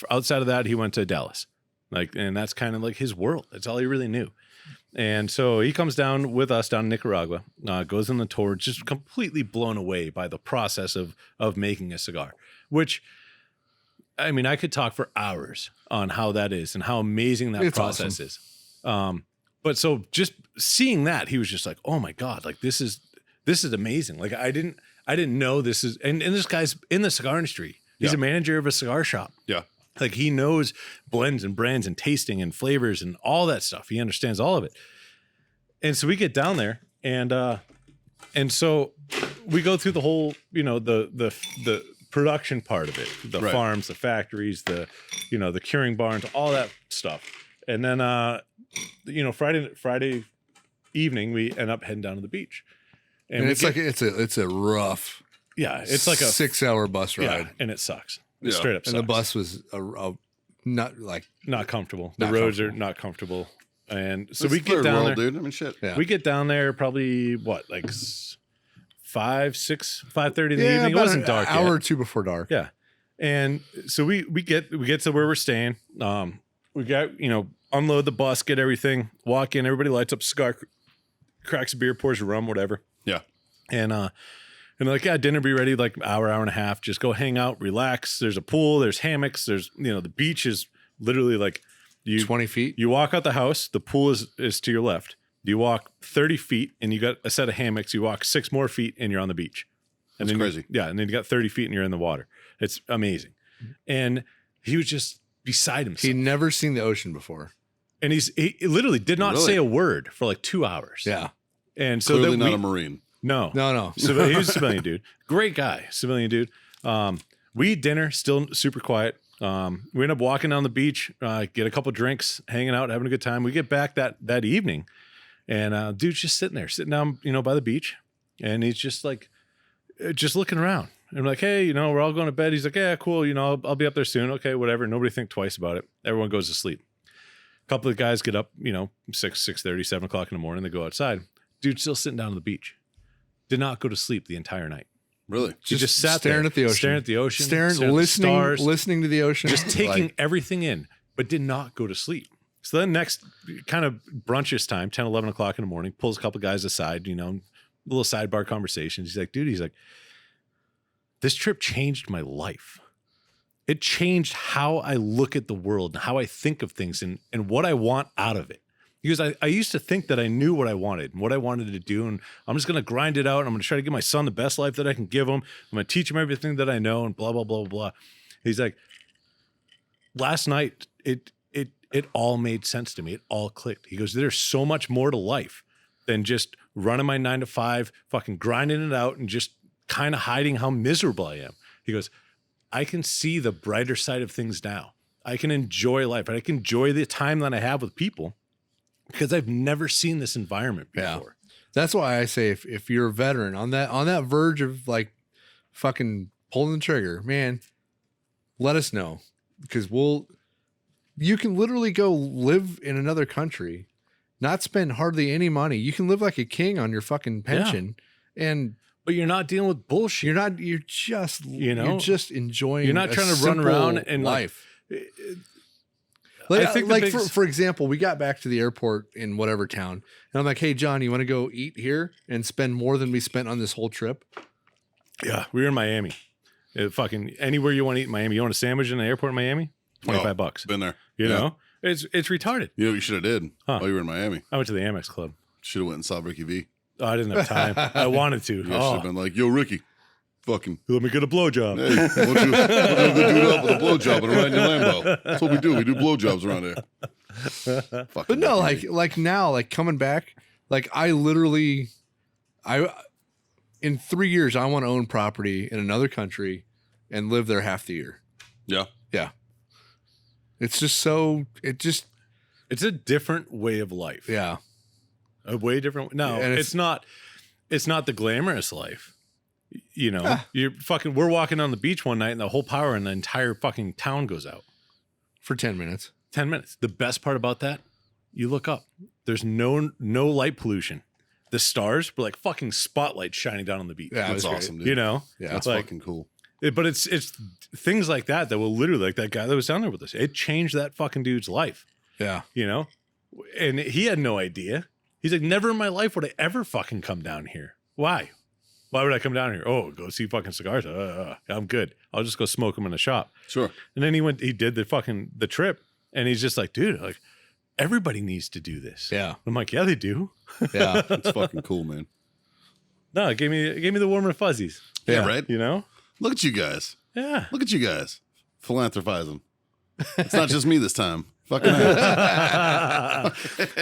Outside of that, he went to Dallas, and that's kind of like his world. That's all he really knew. And so he comes down with us down in Nicaragua, goes on the tour, just completely blown away by the process of making a cigar, which, I mean, I could talk for hours on how that is and how amazing that It's process is. But so just seeing that, he was just like, oh my God, like this is amazing. Like I didn't know this is, and this guy's in the cigar industry. He's Yeah. a manager of a cigar shop. Yeah. Like he knows blends and brands and tasting and flavors and all that stuff. He understands all of it. And so we get down there and so we go through the whole, the production part of it, the Right. farms, the factories, the curing barns, all that stuff. And then, Friday evening, we end up heading down to the beach. And we it's get- like it's a rough it's like a 6-hour bus ride. yeah, and it sucks. It Yeah. straight up And sucks. the bus was a not like Not comfortable. The Not roads comfortable. are not comfortable. And so It's we third get down world, there. dude. I mean, shit. Yeah. We get down there probably 5:30 in the evening. It about wasn't an dark hour yet. or two before dark. Yeah. And so we get to where we're staying. We got, unload the bus, get everything, walk in, everybody lights up a cigar, cracks a beer, pours a rum, whatever. Yeah. And like, yeah, dinner be ready like hour and a half. Just go hang out, relax. There's a pool, there's hammocks, there's the beach is literally like 20 feet. you walk out the house, the pool is to your left. You walk 30 feet and you got a set of hammocks. You walk 6 more feet and you're on the beach. And That's then crazy. and then you got 30 feet and you're in the water. It's amazing. And he was just beside himself. He'd never seen the ocean before. And he literally did not Really? say a word for like 2 hours. Yeah. And so Clearly that not a Marine. no. No. He was a civilian dude. Great guy, civilian dude. We eat dinner, still super quiet. We end up walking down the beach, get a couple drinks, hanging out, having a good time. We get back that evening, and dude's just sitting down, by the beach, and he's just like, just looking around. And I'm like, hey, we're all going to bed. He's like, yeah, cool. I'll be up there soon. Okay, whatever. Nobody think twice about it. Everyone goes to sleep. A couple of guys get up, 6:30, 7 o'clock in the morning. They go outside. Dude's still sitting down on the beach. Did not go to sleep the entire night. Really? He just sat staring there, at the ocean. staring at the ocean, Staring, at the listening, stars, listening to the ocean. just taking Like, everything in, but did not go to sleep. So then next kind of brunchish time, 10, 11 o'clock in the morning, pulls a couple guys aside, little sidebar conversations. He's like, dude, this trip changed my life. It changed how I look at the world and how I think of things and what I want out of it. Because I used to think that I knew what I wanted and what I wanted to do. And I'm just going to grind it out. And I'm going to try to give my son the best life that I can give him. I'm going to teach him everything that I know and blah, blah, blah, blah. He's like, last night, it all made sense to me. It all clicked. He goes, there's so much more to life than just running my 9 to 5, fucking grinding it out and just kind of hiding how miserable I am. He goes, I can see the brighter side of things now. I can enjoy life. I can enjoy the time that I have with people because I've never seen this environment Yeah. before. that's why I say if you're a veteran on that verge of like fucking pulling the trigger, man, let us know. because you can literally go live in another country, not spend hardly any money. You can live like a king on your fucking pension, but you're not dealing with bullshit. you're just enjoying. You're not a trying to run around simple and life. I think for example, we got back to the airport in whatever town, and I'm like, "Hey, John, you want to go eat here and spend more than we spent on this whole trip?" Yeah, we were in Miami. Fucking anywhere you want to eat in Miami. You want a sandwich in the airport in Miami? $25. Been there. You know, it's retarded. You know what you should have did while you were in Miami? I went to the Amex Club. Should have went and saw Ricky V. Oh, I didn't have time. I wanted to. You should have been like, yo, Ricky, fucking. Let me get a blowjob. Hey, why don't you go do it up with a blowjob and ride your Lambo? That's what we do. We do blowjobs around here. But no, like now, like coming back, like in 3 years, I want to own property in another country and live there half the year. Yeah. Yeah. It's just it's a different way of life. yeah. A way different. No, And it's not the glamorous life. You know, we're walking on the beach one night and the whole power in the entire fucking town goes out. For 10 minutes. 10 minutes. The best part about that, you look up. There's no light pollution. The stars were like fucking spotlights shining down on the beach. Yeah, That's it was awesome, great. dude. You know? Yeah. That's like, fucking cool. But it's things like that will literally, like that guy that was down there with us, it changed that fucking dude's life, Yeah. you know? And he had no idea. He's like, never in my life would I ever fucking come down here. Why? Why would I come down here? Oh, go see fucking cigars. I'm good. I'll just go smoke them in the shop. Sure. And then he did the trip, and he's just like, dude, like everybody needs to do this. Yeah. I'm like, yeah, they do. Yeah. It's fucking cool, man. No, it gave me the warm and fuzzies. Yeah, right? You know? Look at you guys. Yeah. Look at you guys. Philanthropizing. It's not just me this time. Fucking hell.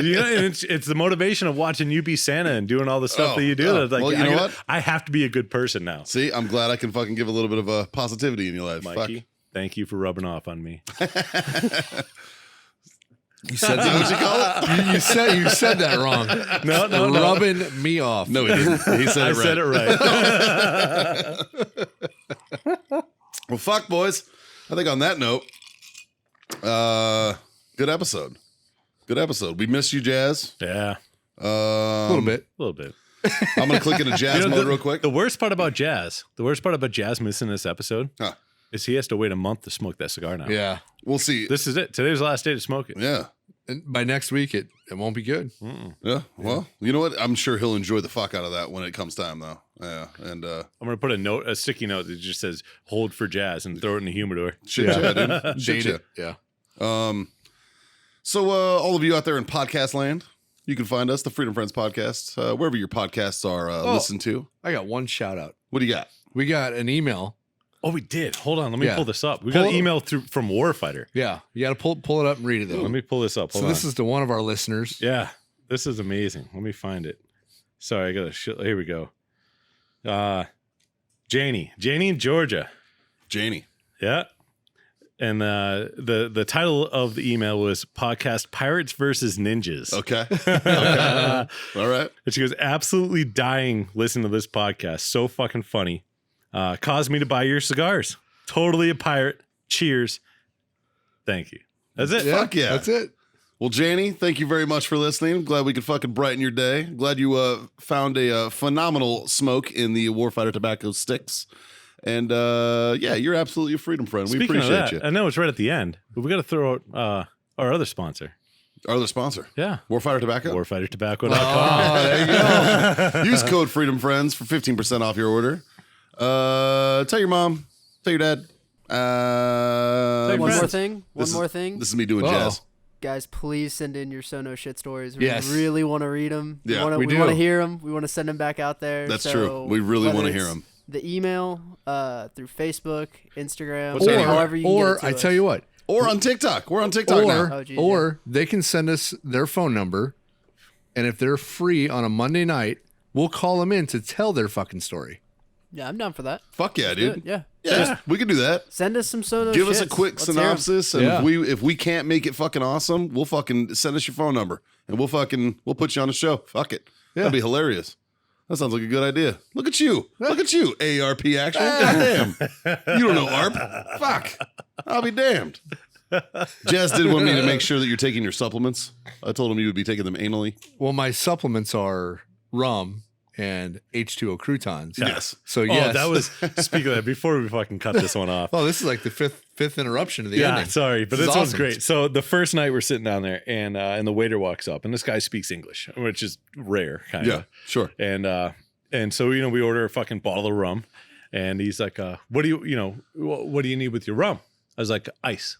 You know, and it's the motivation of watching you be Santa and doing all the stuff that you do. That's like, well, you know what? I have to be a good person now. See, I'm glad I can fucking give a little bit of positivity in your life. Mikey, thank you for rubbing off on me. You said Fuck. Is that what you call it? you said that wrong. No. Rubbing me off. No, he didn't. He said I it right. said it right. Well, fuck, boys. I think on that note, good episode. Good episode. We missed you, Jazz. Yeah, A little bit. a little bit. I'm going to click into Jazz mode real quick. The worst part about Jazz missing this episode Huh. is he has to wait a month to smoke that cigar now. Yeah. We'll see. This is it. Today's the last day to smoke it. Yeah. And by next week, it won't be good. Yeah. Well, you know what? I'm sure he'll enjoy the fuck out of that when it comes time, though. Yeah. And I'm gonna put a sticky note that just says "Hold for Jazz" and throw it in the humidor. shit, yeah, dude. Shit, Date yeah. it. Yeah. So all of you out there in podcast land, you can find us, the Freedom Friends Podcast, wherever your podcasts are listened to. I got one shout out. What do you got? We got an email. Oh, we did. Hold on. Let me Yeah. pull this up. We got an email from Warfighter. Yeah. You got to pull it up and read it though. Let me pull this up. Hold So on. this is to one of our listeners. Yeah, this is amazing. Let me find it. Sorry, I got to here we go. Janie in Georgia. Janie. Yeah. And the title of the email was Podcast Pirates versus Ninjas. Okay. Okay. All right. And she goes, absolutely dying listening to this podcast. So fucking funny. Caused me to buy your cigars. Totally a pirate. Cheers. Thank you. That's it. Fuck yeah. That's it. Well, Janie, thank you very much for listening. Glad we could fucking brighten your day. Glad you found a phenomenal smoke in the Warfighter tobacco sticks. And yeah, you're absolutely a freedom friend. We Speaking appreciate of that, you. I know it's right at the end, but we got to throw out our other sponsor. Our other sponsor, Yeah. Warfighter Tobacco. Warfightertobacco.com. Oh, there you go. Use code Freedom Friends for 15% off your order. Tell your mom. Tell your dad. Tell One friends. more thing. This One more is- thing. This is me doing Uh-oh. jazz. Guys, please send in your Sono shit stories. We Yes. really want to read them. Yeah, we we want to do. hear them. We want to send them back out there. That's So true. We really whether wanna hear it's 'em. The email, through Facebook, Instagram, What's that? however you can get Or it to I us. tell you what. Or on TikTok. We're on TikTok now. Oh, geez, Or they can send us their phone number, and if they're free on a Monday night, we'll call them in to tell their fucking story. Yeah, I'm down for that. Fuck yeah, Do dude. it, yeah. Yeah, we can do that. Send us some Sono Give us a shits. quick Let's hear 'em. synopsis, and Yeah. if we can't make it fucking awesome, we'll fucking send us your phone number, and we'll put you on the show. Fuck it, that'd be hilarious. That sounds like a good idea. Look at you. Look at you, ARP action. Goddamn. You don't know ARP. Fuck. I'll be damned. Jas did want me to make sure that you're taking your supplements. I told him you would be taking them anally. Well, my supplements are rum and H2O croutons. Yes. So Oh, yes. that was, speaking of that, before we fucking cut this one off. Oh, this is like the fifth interruption of the ending. Sorry, but This this is one's awesome. great. So the first night we're sitting down there, and the waiter walks up, and this guy speaks English, which is rare, kind of. Yeah, sure. And so we order a fucking bottle of rum, and he's like, "What do you need with your rum?" I was like, "Ice."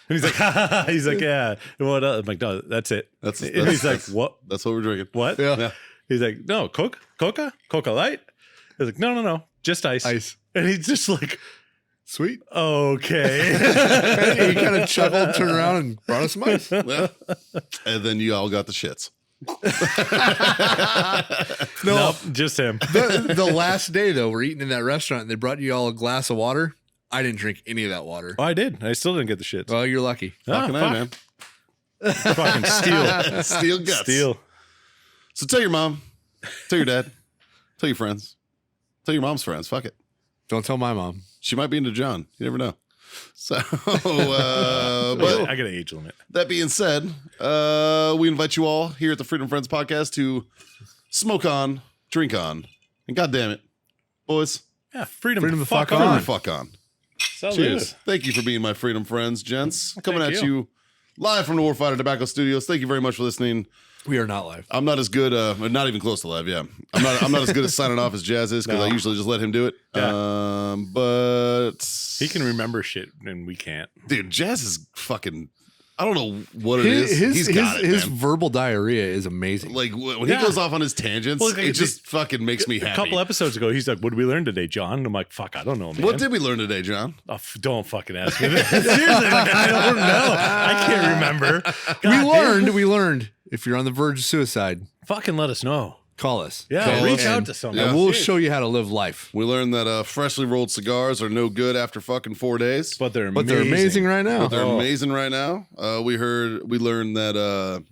And he's like, ha, ha, ha. He's like, "Yeah." And what else? I'm like, "No, that's it." And he's like, "What? That's what we're drinking. What?" Yeah. He's like, "No, Coca Light." I was like, "No, just ice." Ice. And he's just like, Sweet. "Okay." He kind of chuckled, turned around, and brought us some ice. Yeah. And then you all got the shits. Nope, just him. The last day, though, we're eating in that restaurant, and they brought you all a glass of water. I didn't drink any of that water. Oh, I did. I still didn't get the shit. Well, you're lucky. Fucking A, man. Fucking steal. Steal guts. Steal. So tell your mom, tell your dad, tell your friends, tell your mom's friends. Fuck it. Don't tell my mom. She might be into John. You never know. So, but I got an age limit. that being said, we invite you all here at the Freedom Friends podcast to smoke on, drink on, and God damn it, boys, Yeah, freedom to to fuck fuck on. freedom on. to fuck on. Salud. Cheers. Thank you for being my Freedom Friends, gents. Coming Thank at you live from the Warfighter Tobacco Studios. Thank you very much for listening. We are not live. I'm not as good, not even close to live. Yeah, I'm not as good at signing off as Jas is because I No. usually just let him do it. Yeah. But He can remember shit and we can't. dude, Jas is fucking. I don't know what it is. His, He's got his it, man. verbal diarrhea is amazing. Like when Yeah. he goes off on his tangents, Well, it just fucking makes me A happy. couple episodes ago, he's like, "What did we learn today, John?" And I'm like, "Fuck, I don't know, man." What did we learn today, John? Oh, don't fucking ask me that. Seriously, like, I don't know. I can't remember. We learned if you're on the verge of suicide, Fucking let us know. call us. Yeah, Call reach us. out to someone. Yeah. And we'll Serious. show you how to live life. We learned that freshly rolled cigars are no good after fucking 4 days. But they're But they're amazing right now. But they're Oh. amazing right now. We learned that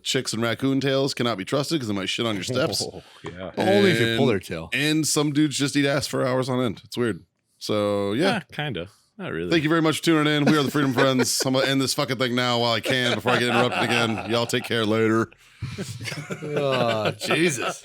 chicks and raccoon tails cannot be trusted because they might shit on your steps. Oh, yeah. Only if you pull And- their tail. And some dudes just eat ass for hours on end. It's weird. So yeah. Yeah, kind of. Not really. Thank you very much for tuning in. We are the Freedom Friends. I'm gonna end this fucking thing now while I can before I get interrupted again. Y'all take care later. Oh, Jesus.